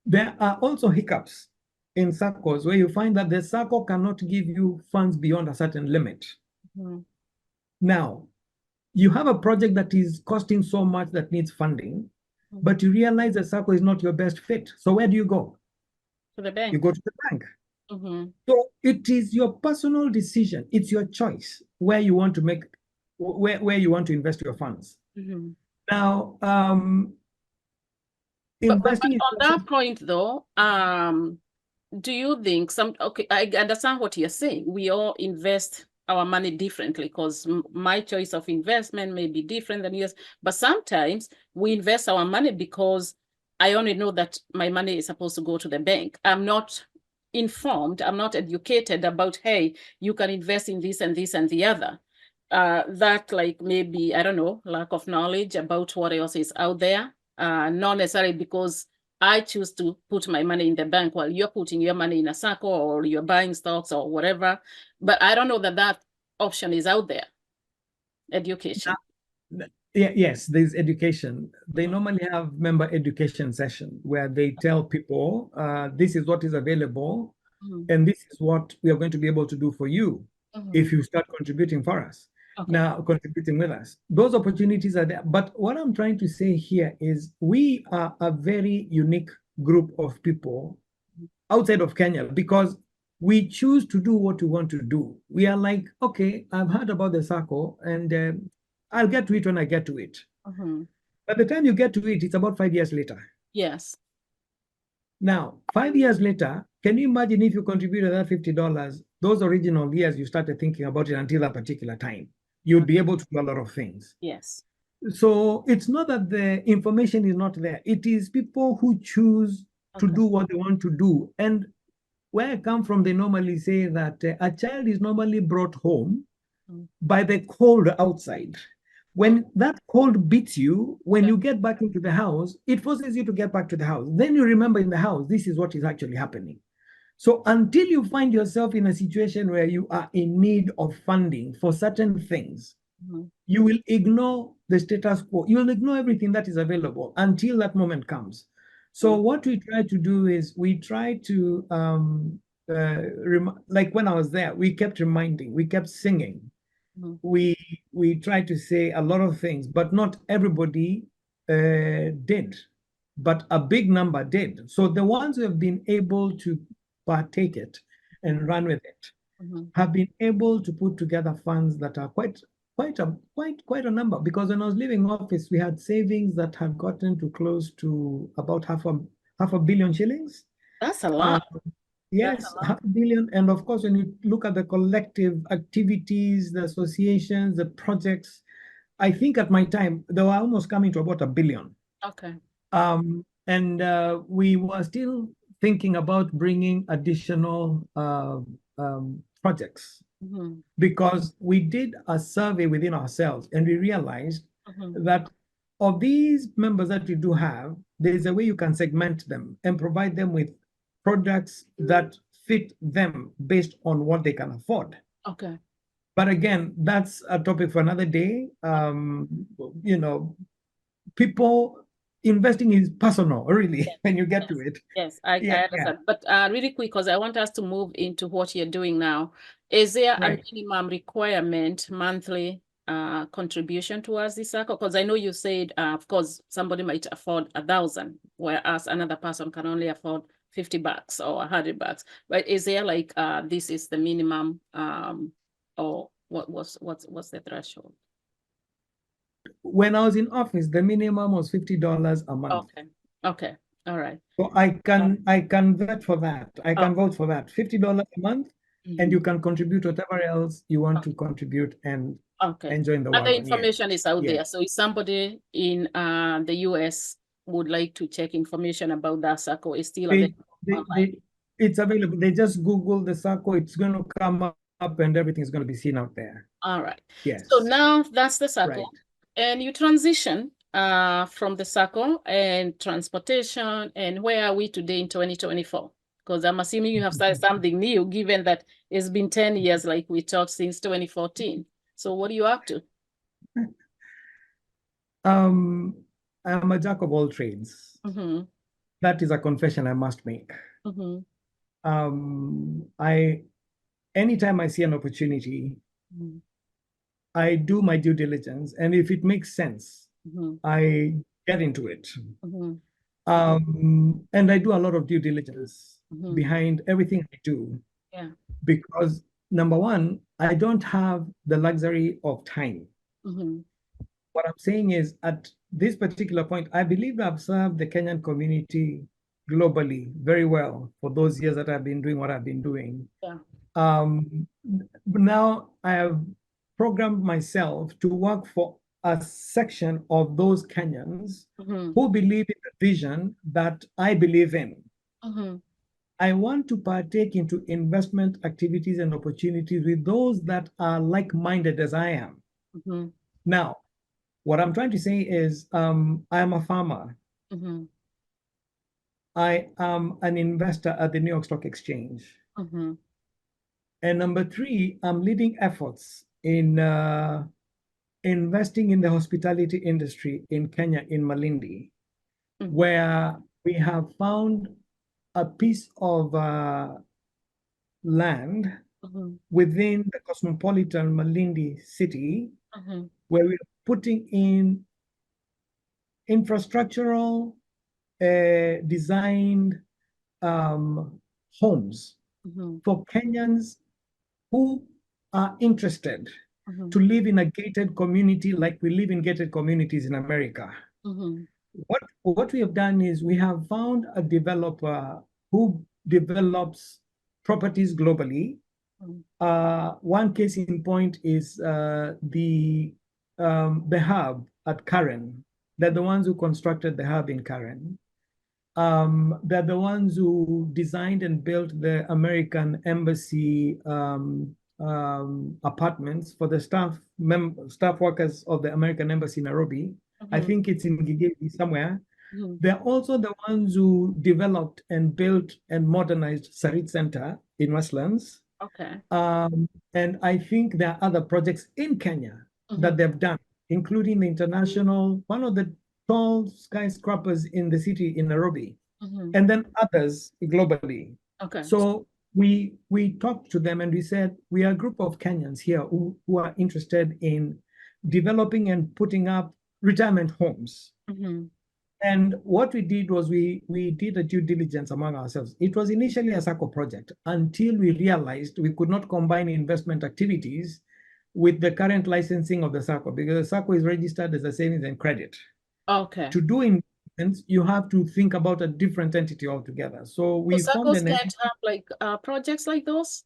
there are also hiccups in circles where you find that the circle cannot give you funds beyond a certain limit. Now, you have a project that is costing so much that needs funding, but you realize the circle is not your best fit. So where do you go? To the bank. You go to the bank. So it is your personal decision. It's your choice where you want to make, where you want to invest your funds. Now, investing but on that point though, do you think okay, I understand what you're saying. We all invest our money differently because my choice of investment may be different than yours. But sometimes we invest our money because I only know that my money is supposed to go to the bank. I'm not informed, I'm not educated about, hey, you can invest in this and this and the other. That like maybe, I don't know, lack of knowledge about what else is out there. Not necessarily because I choose to put my money in the bank while you're putting your money in a circle or you're buying stocks or whatever. But I don't know that that option is out there. Education. Yes, there's education. They normally have member education session where they tell people, this is what is available. and this is what we are going to be able to do for you if you start contributing for us. Now, contributing with us. Those opportunities are there. But what I'm trying to say here is we are a very unique group of people outside of Kenya because we choose to do what we want to do. We are like, okay, I've heard about the circle and I'll get to it when I get to it. By the time you get to it, it's about 5 years later. Yes. Now, 5 years later, can you imagine if you contributed that $50, those original years you started thinking about it until that particular time, you'd be able to do a lot of things. Yes. So it's not that the information is not there. It is people who choose to do what they want to do. And where I come from, they normally say that a child is normally brought home by the cold outside. When that cold beats you, when you get back into the house, it forces you to get back to the house. Then you remember in the house, this is what is actually happening. So until you find yourself in a situation where you are in need of funding for certain things, you will ignore the status quo. You will ignore everything that is available until that moment comes. So what we try to do is we try to, like when I was there, we kept reminding, we kept singing. We tried to say a lot of things, but not everybody did. But a big number did. So the ones who have been able to partake it and run with it have been able to put together funds that are quite a number. Because when I was leaving office, we had savings that had gotten to close to about half a billion shillings. That's a lot. Yes, half a billion. And of course, when you look at the collective activities, the associations, the projects, I think at my time, they were almost coming to about $1 billion. Okay. And we were still thinking about bringing additional projects because we did a survey within ourselves and we realized that of these members that we do have, there is a way you can segment them and provide them with products that fit them based on what they can afford. Okay. But again, that's a topic for another day. People investing is personal, really, when you get to it. Yes, I understand. But really quick, because I want us to move into what you're doing now. Is there a minimum requirement monthly contribution towards this circle? Because I know you said, of course, somebody might afford 1,000, whereas another person can only afford $50 or $100. But is there like this is the minimum, or what's the threshold? When I was in office, the minimum was $50 a month. Okay. All right. So I can vote for that. I can vote for that. $50 a month, and you can contribute whatever else you want to contribute and enjoy the world. And the information is out there. So if somebody in the US would like to check information about that circle, it's still available online. It's available. They just Google the circle. It's going to come up and everything's going to be seen out there. All right. Yes. So now that's the circle. And you transition from the circle and transportation. And where are we today in 2024? Because I'm assuming you have started something new, given that it's been 10 years, like we talked, since 2014. So what are you up to? I'm a jack of all trades. That is a confession I must make. Anytime I see an opportunity, I do my due diligence, and if it makes sense, I get into it. And I do a lot of due diligence behind everything I do. Because number one, I don't have the luxury of time. What I'm saying is, at this particular point, I believe I've served the Kenyan community globally very well for those years that I've been doing what I've been doing. Now I have programmed myself to work for a section of those Kenyans who believe in the vision that I believe in. I want to partake into investment activities and opportunities with those that are like-minded as I am. Now, what I'm trying to say is I am a farmer. I am an investor at the New York Stock Exchange. And number three, I'm leading efforts in investing in the hospitality industry in Kenya, in Malindi, where we have found a piece of land within the cosmopolitan Malindi city, where we're putting in infrastructural designed homes for Kenyans who are interested to live in a gated community like we live in gated communities in America. What we have done is we have found a developer who develops properties globally. One case in point is the hub at Karen. They're the ones who constructed the hub in Karen. They're the ones who designed and built the American embassy apartments for the staff workers of the American embassy in Nairobi. I think it's in Gigiri somewhere. They're also the ones who developed and built and modernized Sarit Center in Westlands. Okay. And I think there are other projects in Kenya that they've done, including the international, one of the tall skyscrapers in the city in Nairobi, and then others globally. Okay. So we talked to them and we said, we are a group of Kenyans here who are interested in developing and putting up retirement homes. And what we did was we did a due diligence among ourselves. It was initially a SACCO project until we realized we could not combine investment activities with the current licensing of the SACCO, because the SACCO is registered as a savings and credit. Okay. To do investments, you have to think about a different entity altogether. So we formed SACCOs can't have like projects like those?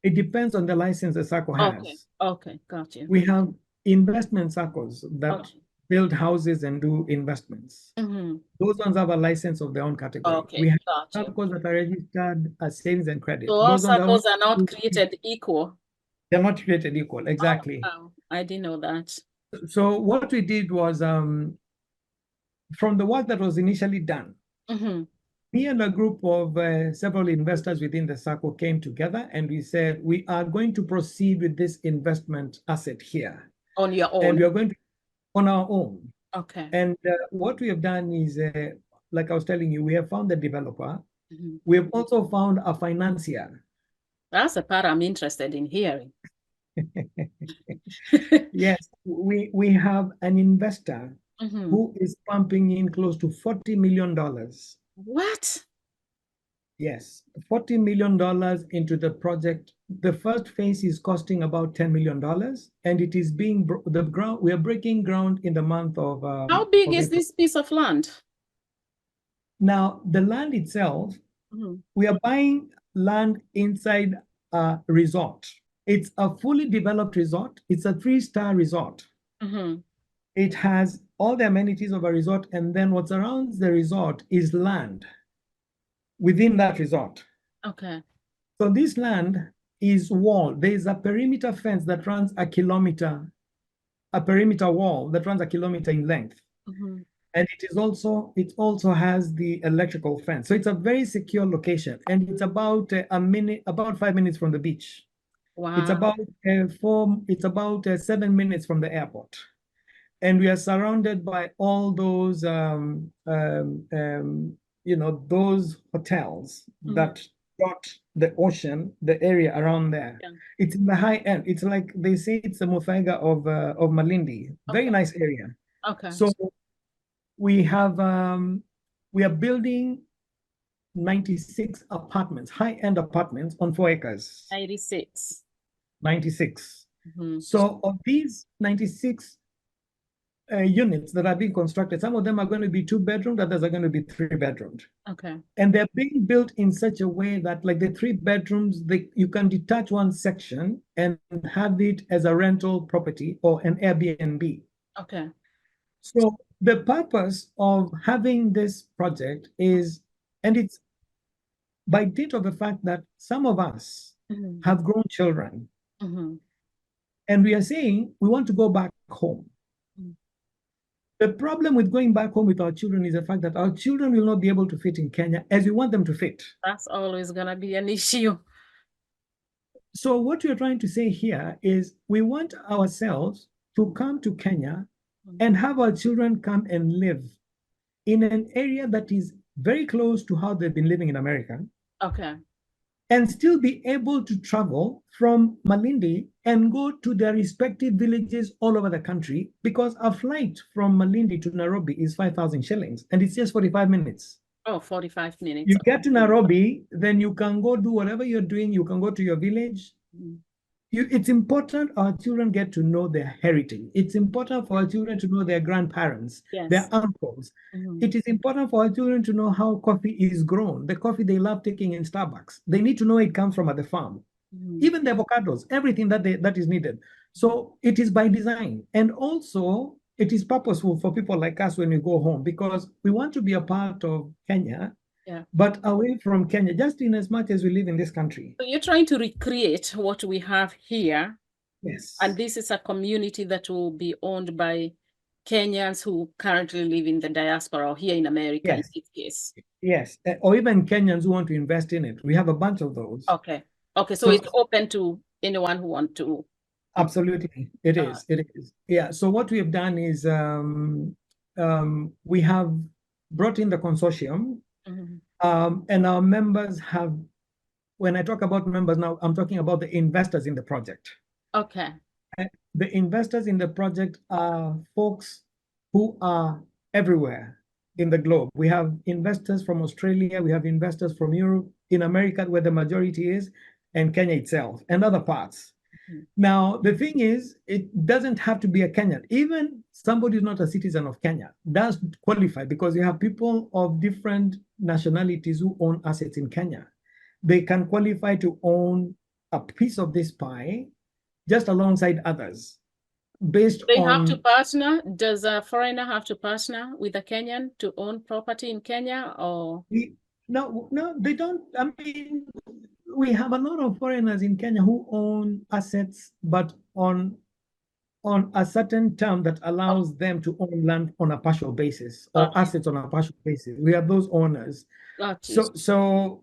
It depends on the license the SACCO has. Okay. Okay, got you. We have investment SACCOs that build houses and do investments. Those ones have a license of their own category. Okay, we have gotcha. SACCOs that are registered as savings and credit. So all SACCOs are not created equal. They're not created equal, exactly. Oh, I didn't know that. So what we did was, from the work that was initially done, me and a group of several investors within the SACCO came together and we said, we are going to proceed with this investment asset here. On your own? And we are going to, on our own. Okay. And what we have done is, like I was telling you, we have found the developer. We have also found a financier. That's the part I'm interested in hearing. Yes, we have an investor who is pumping in close to $40 million. What? Yes, $40 million into the project. The first phase is costing about $10 million, and it is being we are breaking ground in the month of. How big is this piece of land? Now, the land itself, we are buying land inside a resort. It's a fully developed resort. It's a 3-star resort. It has all the amenities of a resort, and then what surrounds the resort is land within that resort. Okay. So this land is walled. There is a perimeter fence that runs a kilometer, a perimeter wall that runs a kilometer in length. And it also has the electrical fence. So it's a very secure location, and it's about about 5 minutes from the beach. Wow. It's about 7 minutes from the airport. And we are surrounded by all those those hotels that dot the ocean, the area around there. Yeah. It's in the high end. It's like they say it's the Muthaiga of Malindi. Very nice area. Okay. So we have we are building 96 apartments, high-end apartments on 4 acres. 96. 96. So of these 96 units that are being constructed, some of them are going to be 2-bedroomed, others are going to be 3-bedroomed. Okay. And they're being built in such a way that, like the 3 bedrooms, you can detach one section and have it as a rental property or an Airbnb. Okay. So the purpose of having this project is, and it's by dint of the fact that some of us have grown children, and we are saying we want to go back home. The problem with going back home with our children is the fact that our children will not be able to fit in Kenya as we want them to fit. That's always going to be an issue. So what we're trying to say here is we want ourselves to come to Kenya and have our children come and live in an area that is very close to how they've been living in America. Okay. and still be able to travel from Malindi and go to their respective villages all over the country, because a flight from Malindi to Nairobi is 5,000 shillings and it's just 45 minutes. Oh, 45 minutes. You get to Nairobi, then you can go do whatever you're doing. You can go to your village. It's important our children get to know their heritage. It's important for our children to know their grandparents, their uncles. It is important for our children to know how coffee is grown, the coffee they love taking in Starbucks. They need to know it comes from at the farm. Even the avocados, everything that is needed. So it is by design. And also, it is purposeful for people like us when we go home, because we want to be a part of Kenya, but away from Kenya, just in as much as we live in this country. So you're trying to recreate what we have here. Yes. And this is a community that will be owned by Kenyans who currently live in the diaspora or here in America, in this case. Yes, or even Kenyans who want to invest in it. We have a bunch of those. Okay. Okay, so it's open to anyone who wants to. Absolutely, it is. It is. Yeah. So what we have done is we have brought in the consortium, and our members have. When I talk about members now, I'm talking about the investors in the project. Okay. The investors in the project are folks who are everywhere in the globe. We have investors from Australia, we have investors from Europe, in America, where the majority is, and Kenya itself, and other parts. Now, the thing is, it doesn't have to be a Kenyan. Even somebody who's not a citizen of Kenya does qualify, because you have people of different nationalities who own assets in Kenya. They can qualify to own a piece of this pie just alongside others. They have to partner. Does a foreigner have to partner with a Kenyan to own property in Kenya, or? No, they don't. I mean, we have a lot of foreigners in Kenya who own assets, but on a certain term that allows them to own land on a partial basis, or assets on a partial basis. We have those owners. So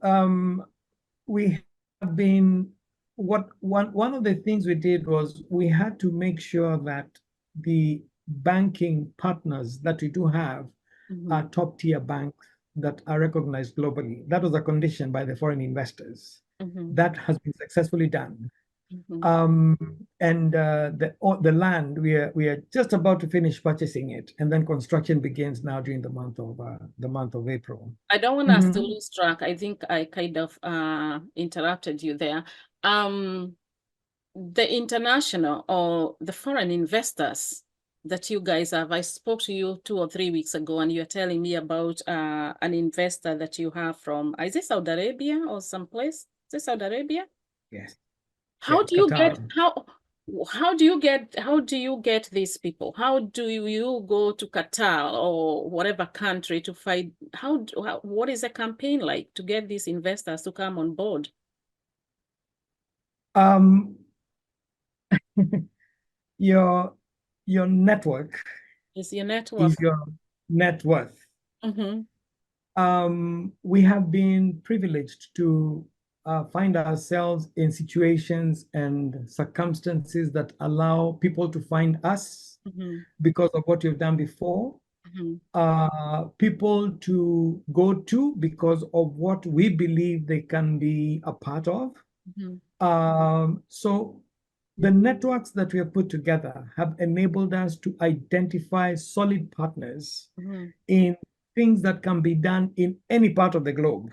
we have been, one of the things we did was we had to make sure that the banking partners that we do have are top tier banks that are recognized globally. That was a condition by the foreign investors. That has been successfully done. And the land, we are just about to finish purchasing it, and then construction begins now during the month of April. I don't want us to lose track. I think I kind of interrupted you there. The international or the foreign investors that you guys have, I spoke to you 2 or 3 weeks ago, and you're telling me about an investor that you have from, is it Saudi Arabia or someplace? Is it Saudi Arabia? Yes. How do you get these people? How do you go to Qatar or whatever country to find what is the campaign like to get these investors to come on board? Your network is your network. Is your net worth. We have been privileged to find ourselves in situations and circumstances that allow people to find us because of what you've done before. People to go to because of what we believe they can be a part of. So the networks that we have put together have enabled us to identify solid partners in things that can be done in any part of the globe.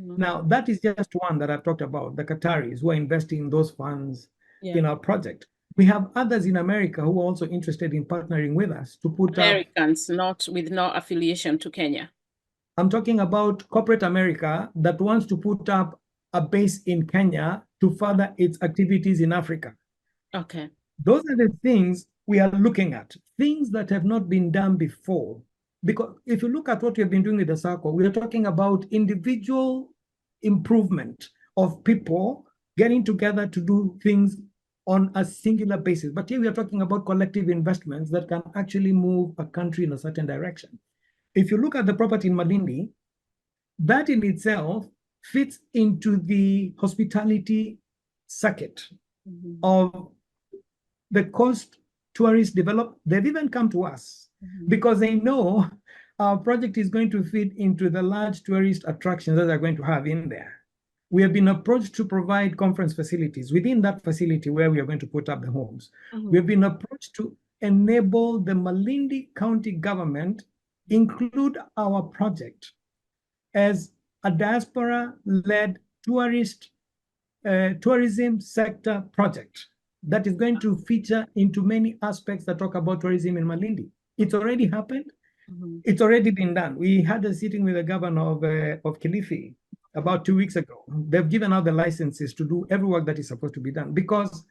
Now, that is just one that I've talked about, the Qataris who are investing those funds in our project. We have others in America who are also interested in partnering with us to put Americans, with no affiliation to Kenya. I'm talking about corporate America that wants to put up a base in Kenya to further its activities in Africa. Okay. Those are the things we are looking at, things that have not been done before. Because if you look at what we've been doing with the circle, we are talking about individual improvement of people getting together to do things on a singular basis. But here we are talking about collective investments that can actually move a country in a certain direction. If you look at the property in Malindi, that in itself fits into the hospitality circuit of the coast tourists develop. They've even come to us because they know our project is going to fit into the large tourist attractions that they're going to have in there. we have been approached to provide conference facilities within that facility where we are going to put up the homes. We have been approached to enable the Malindi County government include our project as a diaspora-led tourism sector project that is going to feature into many aspects that talk about tourism in Malindi. It's already happened. It's already been done. We had a sitting with the governor of Kilifi about 2 weeks ago. They've given out the licenses to do every work that is supposed to be done because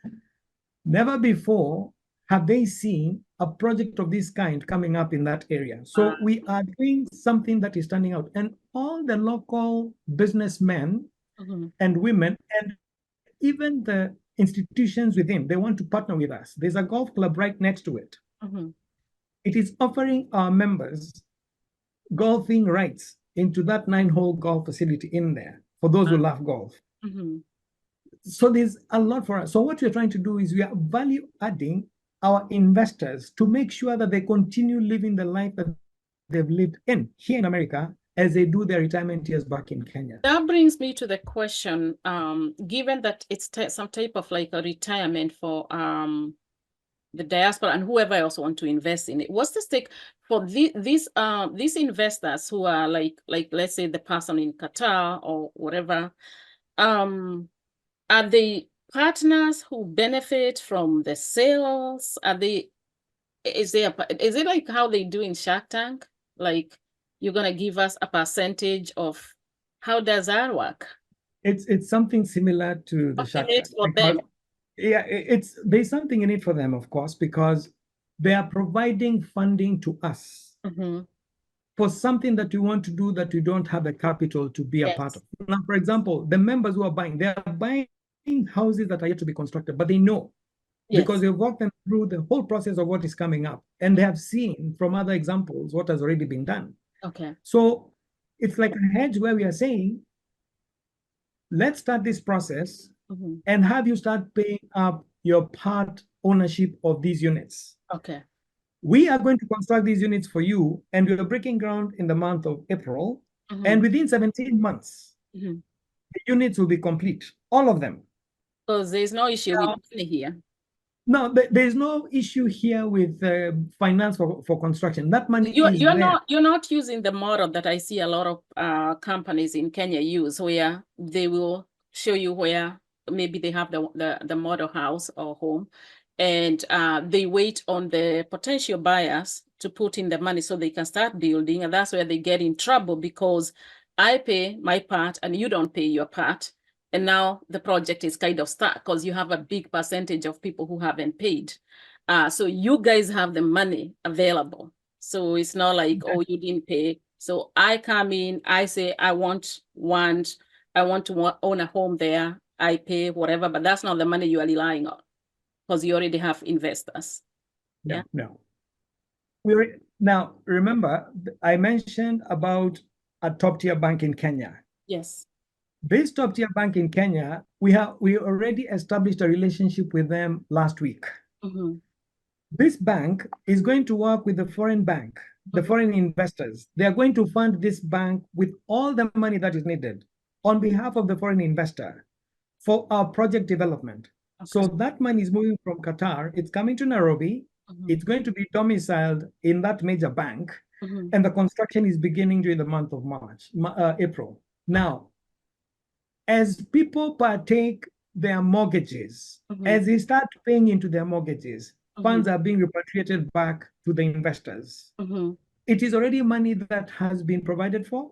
never before have they seen a project of this kind coming up in that area. So we are doing something that is standing out. And all the local businessmen and women and even the institutions within, they want to partner with us. There's a golf club right next to it. It is offering our members golfing rights into that 9-hole golf facility in there for those who love golf. So there's a lot for us. So what we're trying to do is we are value adding our investors to make sure that they continue living the life that they've lived in here in America as they do their retirement years back in Kenya. That brings me to the question, given that it's some type of like a retirement for the diaspora and whoever else want to invest in it, what's the stake for these investors who are like let's say the person in Qatar or whatever, are they partners who benefit from the sales? Is it like how they do in Shark Tank? Like, you're gonna give us a percentage of, how does that work? It's something similar to the Shark Tank. For them. Yeah, there's something in it for them, of course, because they are providing funding to us for something that we want to do that we don't have the capital to be a part of. Now, for example, the members who are buying, they are buying houses that are yet to be constructed, but they know because they've walked them through the whole process of what is coming up, and they have seen from other examples what has already been done. So it's like a hedge where we are saying, let's start this process and have you start paying up your part ownership of these units. We are going to construct these units for you, and we are breaking ground in the month of April, and within 17 months, the units will be complete, all of them. Because there's no issue with money here. No, there's no issue here with finance for construction. That money you're not using the model that I see a lot of companies in Kenya use, where they will show you where maybe they have the model house or home, and they wait on the potential buyers to put in the money so they can start building, and that's where they get in trouble because I pay my part and you don't pay your part. And now the project is kind of stuck because you have a big percentage of people who haven't paid. So you guys have the money available. So it's not like, oh, you didn't pay. So I come in, I say, I want to own a home there. I pay whatever, but that's not the money you are relying on because you already have investors. No. Now, remember, I mentioned about a top-tier bank in Kenya. Yes. This top-tier bank in Kenya, we already established a relationship with them last week. This bank is going to work with the foreign bank, the foreign investors. They are going to fund this bank with all the money that is needed on behalf of the foreign investor for our project development. So that money is moving from Qatar. It's coming to Nairobi. It's going to be domiciled in that major bank. And the construction is beginning during the month of April. Now, as people partake their mortgages, as they start paying into their mortgages, funds are being repatriated back to the investors. It is already money that has been provided for,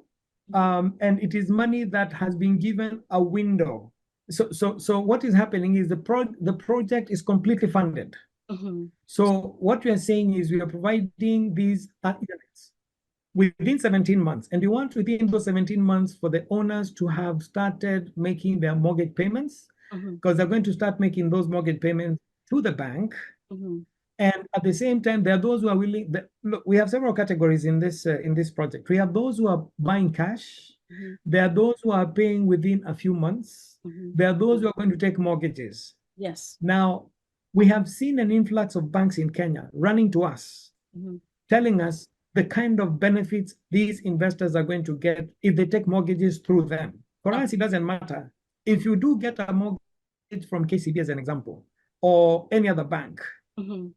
and it is money that has been given a window. So what is happening is the project is completely funded. So what we are saying is we are providing these units within 17 months. And we want within those 17 months for the owners to have started making their mortgage payments because they're going to start making those mortgage payments to the bank. And at the same time, there are those who are willing. Look, we have several categories in this project. We have those who are buying cash. There are those who are paying within a few months. There are those who are going to take mortgages. Yes. Now, we have seen an influx of banks in Kenya running to us, telling us the kind of benefits these investors are going to get if they take mortgages through them. For us, it doesn't matter if you do get a mortgage from KCB as an example, or any other bank,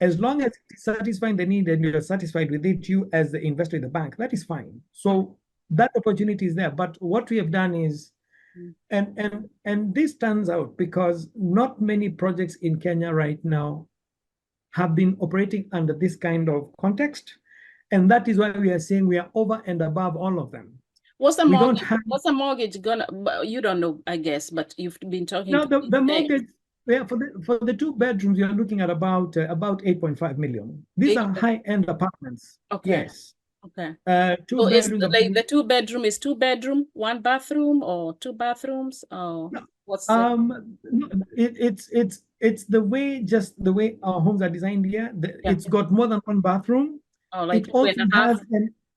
as long as it's satisfying the need and you're satisfied with it, you as the investor in the bank, that is fine. So that opportunity is there. But what we have done is, and this turns out because not many projects in Kenya right now have been operating under this kind of context. And that is why we are saying we are over and above all of them. What's the mortgage? What's the mortgage gonna? You don't know, I guess, but you've been talking. No, the mortgage. Yeah, for the 2 bedrooms, you're looking at about 8.5 million. These are high-end apartments. Okay. Yes. Okay. 2 so bedrooms. Like the 2 bedroom is 2 bedroom, 1 bathroom, or 2 bathrooms? Or no, what's it's the way our homes are designed here. It's got more than 1 bathroom. Oh, like it also has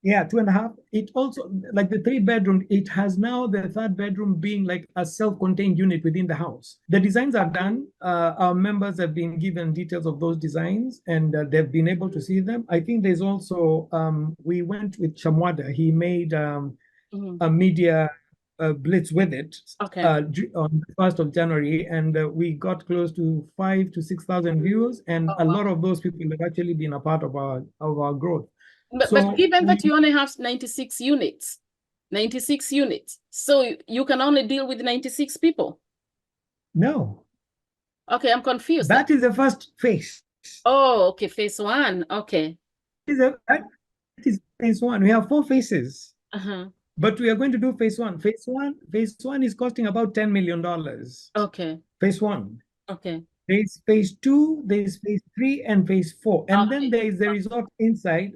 2.5. It also, like the 3 bedroom, it has now the 3rd bedroom being like a self-contained unit within the house. The designs are done. Our members have been given details of those designs, and they've been able to see them. I think there's also, we went with Shamwada. He made a media blitz with it on the 1st of January, and we got close to 5,000 to 6,000 views, and a lot of those people have actually been a part of our growth. But given that you only have 96 units, so you can only deal with 96 people? No. Okay, I'm confused. That is the first phase. Oh, okay, phase 1. Okay. That is phase 1. We have 4 phases. But we are going to do phase 1. Phase 1 is costing about $10 million. Okay. Phase 1. Okay. There's phase 2, there's phase 3, and phase 4. And then there is the resort inside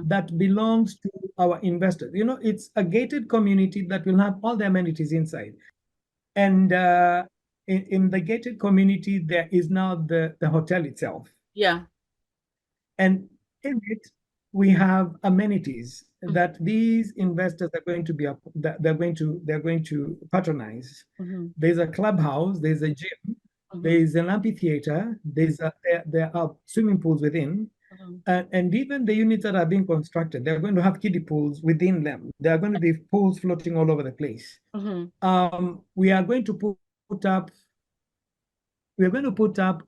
that belongs to our investors. You know, it's a gated community that will have all the amenities inside. And in the gated community, there is now the hotel itself. Yeah. And in it, we have amenities that these investors are going to be they're going to patronize. There's a clubhouse, there's a gym, there's an amphitheater, there are swimming pools within, and even the units that are being constructed, they're going to have kiddie pools within them. There are going to be pools floating all over the place. We are going to put up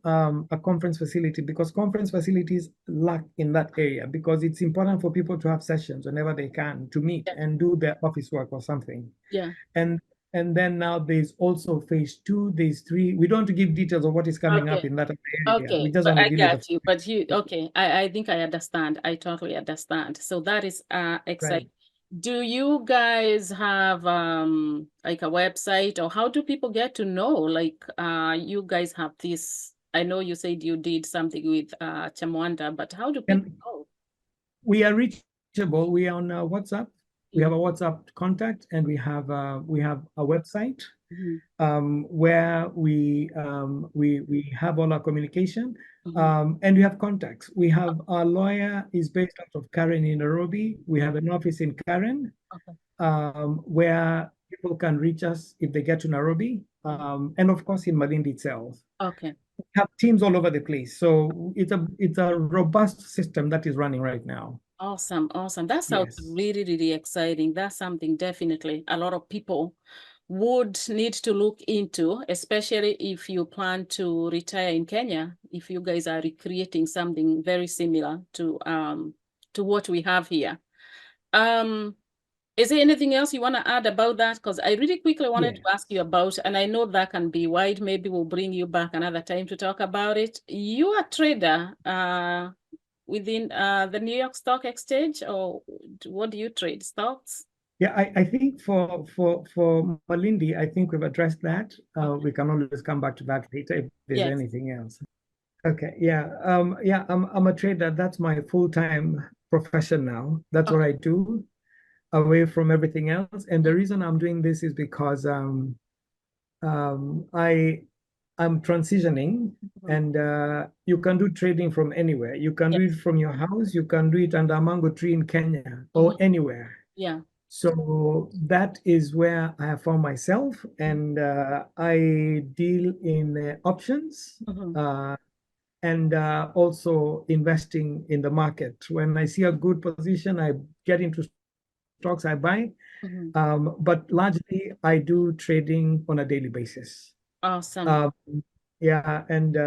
a conference facility, because conference facilities lack in that area, because it's important for people to have sessions whenever they can to meet and do their office work or something. Yeah. And then now there's also phase 2, there's 3. We don't want to give details of what is coming up in that area. Okay, we just want to I got you. But I think I understand. I totally understand. So that is exciting. Right. Do you guys have like a website, or how do people get to know? Like you guys have this, I know you said you did something with Chamwanda, but how do people know? We are reachable. We are on WhatsApp. We have a WhatsApp contact, and we have a website where we have all our communication, and we have contacts. We have our lawyer is based out of Karen in Nairobi. We have an office in Karen, where people can reach us if they get to Nairobi, and of course in Malindi itself. Okay. We have teams all over the place, so it's a robust system that is running right now. Awesome. That sounds really, really exciting. That's something definitely a lot of people would need to look into, especially if you plan to retire in Kenya, if you guys are recreating something very similar to what we have here. Is there anything else you want to add about that? Because I really quickly wanted to ask you about, and I know that can be wide, maybe we'll bring you back another time to talk about it. You are a trader within the New York Stock Exchange, or what do you trade? Stocks? Yeah, I think for Malindi, I think we've addressed that. We can always come back to that later if there's anything else. Okay, yeah, I'm a trader. That's my full-time profession now. That's what I do, away from everything else. And the reason I'm doing this is because I'm transitioning, and you can do trading from anywhere. You can do it from your house. You can do it under a mango tree in Kenya or anywhere. Yeah. So that is where I have found myself, and I deal in options and also investing in the market. When I see a good position, I get into stocks I buy. But largely I do trading on a daily basis. Awesome. Yeah, and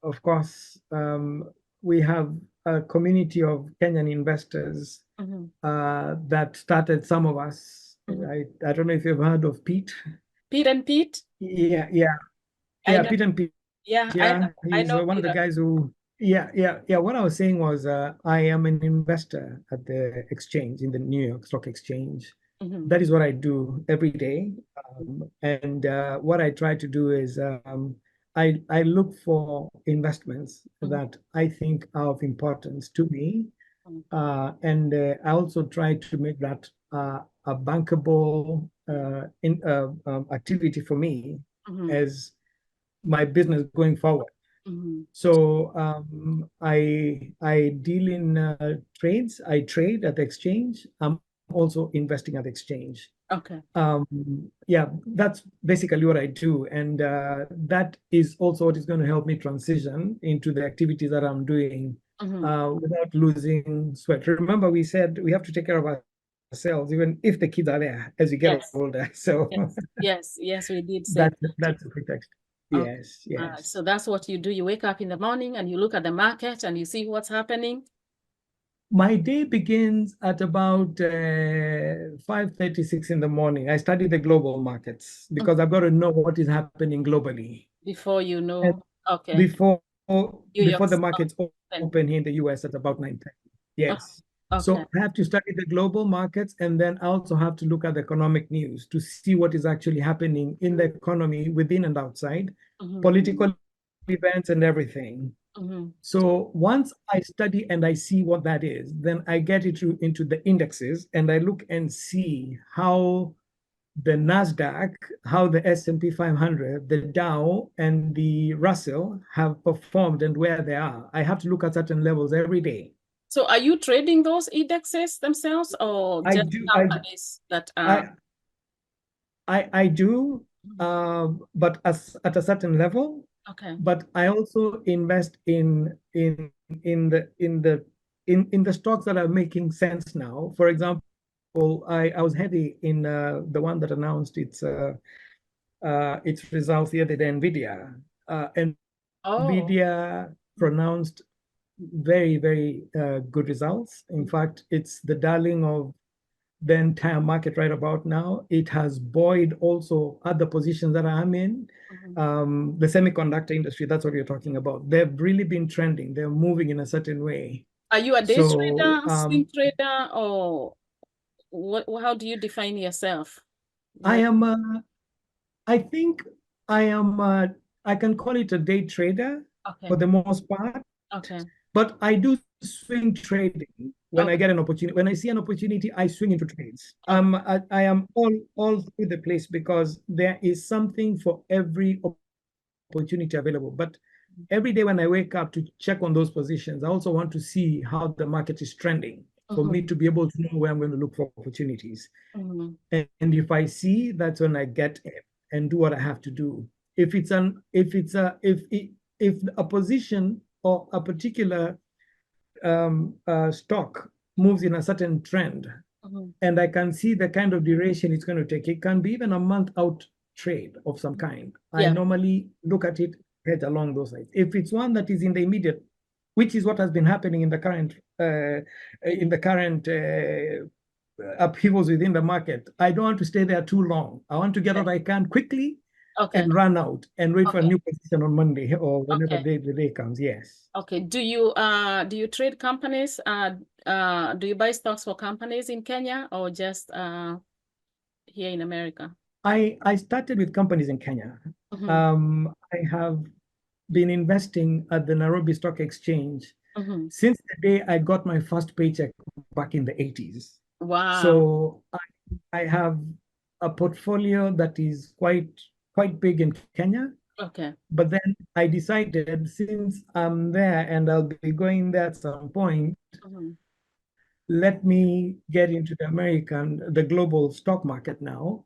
of course, we have a community of Kenyan investors that started, some of us. I don't know if you've heard of Pete. Pete and Pete? Yeah, Pete and Pete. Yeah, he's I know one of the guys who. Yeah. What I was saying was, I am an investor at the exchange, in the New York Stock Exchange. That is what I do every day. And what I try to do is, I look for investments that I think are of importance to me. And I also try to make that a bankable activity for me as my business going forward. So I deal in trades. I trade at the exchange. I'm also investing at the exchange. Okay. Yeah, that's basically what I do, and that is also what is going to help me transition into the activities that I'm doing without losing sweat. Remember, we said we have to take care of ourselves, even if the kids are there as we get older. So yes, we did say that's the pretext. Yes. So that's what you do. You wake up in the morning and you look at the market and you see what's happening. My day begins at about 5:36 in the morning. I study the global markets because I've got to know what is happening globally. Before you know, okay. Before the markets open here in the US at about 9:30. Yes. So I have to study the global markets, and then I also have to look at the economic news to see what is actually happening in the economy within and outside, political events and everything. So once I study and I see what that is, then I get it into the indexes and I look and see how the NASDAQ, how the S&P 500, the Dow, and the Russell have performed and where they are. I have to look at certain levels every day. So are you trading those indexes themselves, or just companies that are? I do, but at a certain level. Okay. But I also invest in the stocks that are making sense now. For example, I was heavy in the one that announced its results the other day, Nvidia. Nvidia pronounced very, very good results. In fact, it's the darling of the entire market right about now. It has buoyed also other positions that I'm in. The semiconductor industry, that's what you're talking about. They've really been trending. They're moving in a certain way. Are you a day trader, swing trader, or how do you define yourself? I think I can call it a day trader for the most part. Okay. But I do swing trading when I get an opportunity. When I see an opportunity, I swing into trades. I am all through the place because there is something for every opportunity available. But every day when I wake up to check on those positions, I also want to see how the market is trending for me to be able to know where I'm going to look for opportunities. And if I see, that's when I get in and do what I have to do. If a position or a particular stock moves in a certain trend, and I can see the kind of duration it's going to take, it can be even a month out trade of some kind. I normally look at it, head along those lines. If it's one that is in the immediate, which is what has been happening in the current upheavals within the market, I don't want to stay there too long. I want to get what I can quickly and run out and wait for a new position on Monday or whenever the day comes. Yes. Okay. Do you trade companies? Do you buy stocks for companies in Kenya or just here in America? I started with companies in Kenya. I have been investing at the Nairobi Stock Exchange since the day I got my first paycheck back in the 80s. Wow. So I have a portfolio that is quite big in Kenya. Okay. But then I decided, since I'm there and I'll be going there at some point, let me get into the global stock market now,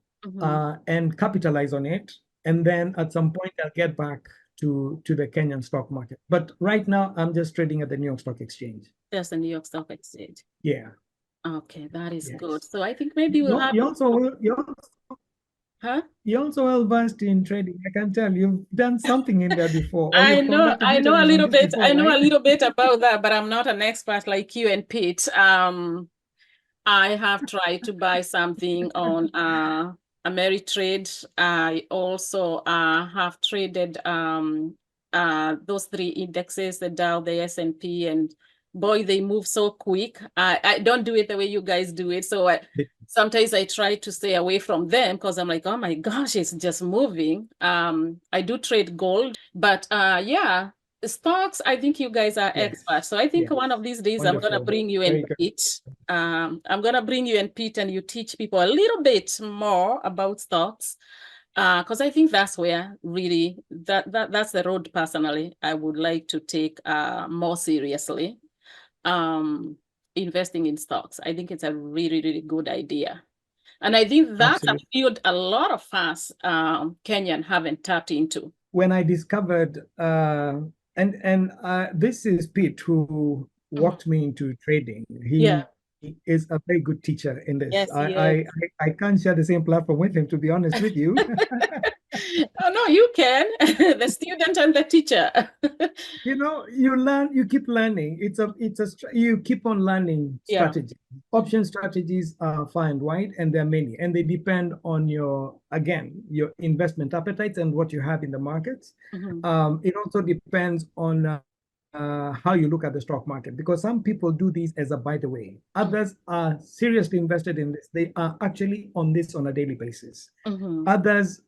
and capitalize on it. And then at some point I'll get back to the Kenyan stock market. But right now I'm just trading at the New York Stock Exchange. Just the New York Stock Exchange. Yeah. Okay, that is good. So I think maybe we'll have. You're also well versed in trading. I can tell you've done something in there before, or I you've know conducted a interviews little on this bit. before, I know right? a little bit about that, but I'm not an expert like you and Pete. I have tried to buy something on Ameritrade. I also have traded those three indexes, the Dow, the S&P, and boy, they move so quick. I don't do it the way you guys do it. So sometimes I try to stay away from them because I'm like, oh my gosh, it's just moving. I do trade gold, but yeah, stocks, I think you guys are experts. So I think one of these days I'm gonna bring you and Pete. I'm gonna bring you and Pete, and you teach people a little bit more about stocks. Because I think that's where really that's the road personally I would like to take more seriously. Investing in stocks. I think it's a really, really good idea. And I think that's a field a lot of us Kenyan haven't tapped into. When I discovered, this is Pete who walked me into trading. He is a very good teacher in this. Yes, I can't share the same platform with him, to be honest with you. Oh no, you can. The student and the teacher. You learn, you keep learning. You keep on learning strategies. Option strategies are far and wide, and there are many, and they depend on your investment appetites and what you have in the markets. It also depends on how you look at the stock market, because some people do these as a by the way. Others are seriously invested in this. They are actually on this on a daily basis. Others,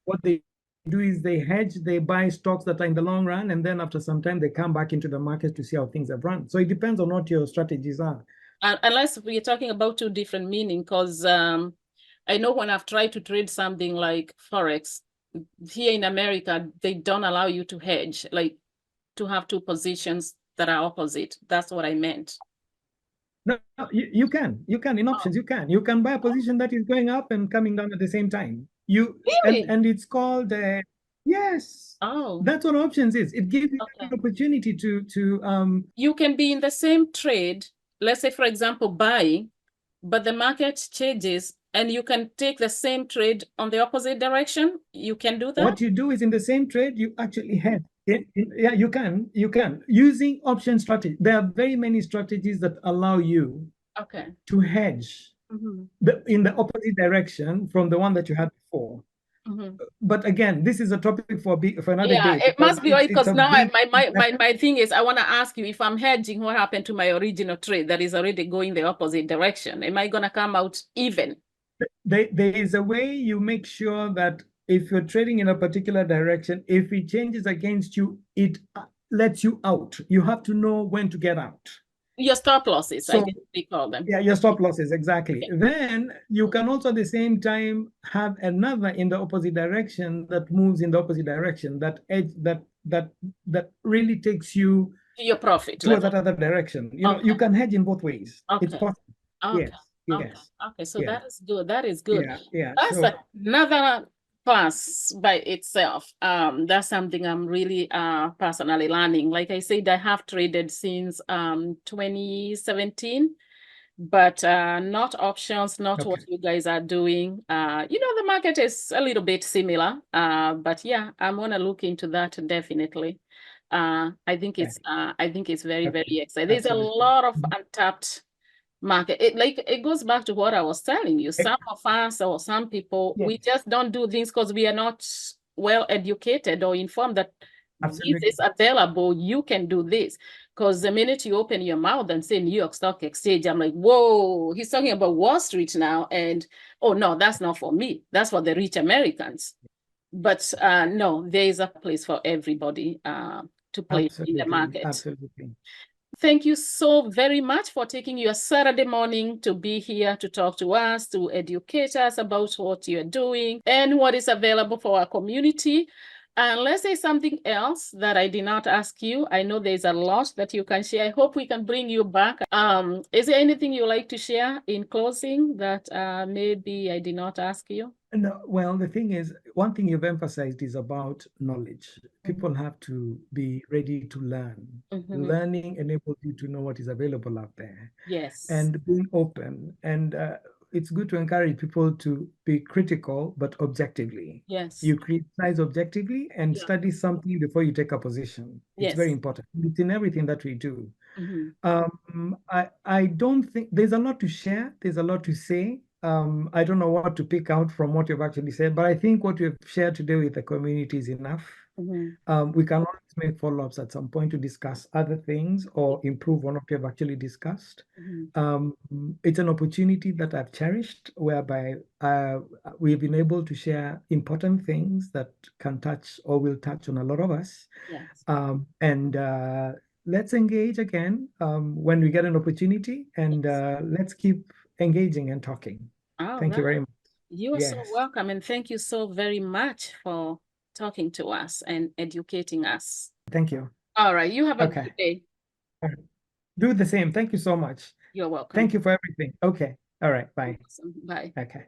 what they do is they hedge, they buy stocks that are in the long run, and then after some time they come back into the market to see how things have run. So it depends on what your strategies are. Unless we're talking about two different meanings, because I know when I've tried to trade something like Forex, here in America, they don't allow you to hedge, like to have two positions that are opposite. That's what I meant. No, you can in options. You can buy a position that is going up and coming down at the same time. Really? And it's called yes. Oh, that's what options is. It gives you an opportunity to you can be in the same trade. Let's say, for example, buying, but the market changes, and you can take the same trade on the opposite direction. You can do that. What you do is in the same trade, you actually hedge. Yeah, you can using option strategy. There are very many strategies that allow you to hedge in the opposite direction from the one that you had before. But again, this is a topic for another day. It must be right, because now my thing is, I want to ask you, if I'm hedging, what happened to my original trade that is already going the opposite direction? Am I going to come out even? There is a way you make sure that if you're trading in a particular direction, if it changes against you, it lets you out. You have to know when to get out. Your stop losses, I think we call them. Yeah, your stop losses, exactly. Then you can also at the same time have another in the opposite direction that moves in the opposite direction, that edge that really takes you to your profit towards that other direction. You can hedge in both ways. It's possible. Yes. Okay, so that is good. That is good. Yeah. That's another class by itself. That's something I'm really personally learning. Like I said, I have traded since 2017, but not options, not what you guys are doing. The market is a little bit similar, but yeah, I'm gonna look into that definitely. I think it's very, very exciting. There's a lot of untapped market. It goes back to what I was telling you. Some of us or some people, we just don't do things because we are not well educated or informed that this is available. You can do this. Because the minute you open your mouth and say New York Stock Exchange, I'm like, whoa, he's talking about Wall Street now. And oh no, that's not for me. That's for the rich Americans. But no, there is a place for everybody to play in the market. Absolutely. Thank you so very much for taking your Saturday morning to be here to talk to us, to educate us about what you're doing and what is available for our community. And let's say something else that I did not ask you. I know there's a lot that you can share. I hope we can bring you back. Is there anything you like to share in closing that maybe I did not ask you? No, well, the thing is, one thing you've emphasized is about knowledge. People have to be ready to learn. Learning enables you to know what is available out there. Yes. And being open. And it's good to encourage people to be critical, but objectively. Yes. You criticize objectively and study something before you take a position. It's very important. It's in everything that we do. I don't think there's a lot to share. There's a lot to say. I don't know what to pick out from what you've actually said, but I think what you've shared today with the community is enough. We can always make follow-ups at some point to discuss other things or improve on what we've actually discussed. It's an opportunity that I've cherished, whereby we've been able to share important things that can touch or will touch on a lot of us. Yes. And let's engage again when we get an opportunity, and let's keep engaging and talking. Thank you very much. You are so welcome, and thank you so very much for talking to us and educating us. Thank you. All right, you have a good day. Do the same. Thank you so much. You're welcome. Thank you for everything. Okay. All right. Bye. Awesome. Bye. Okay.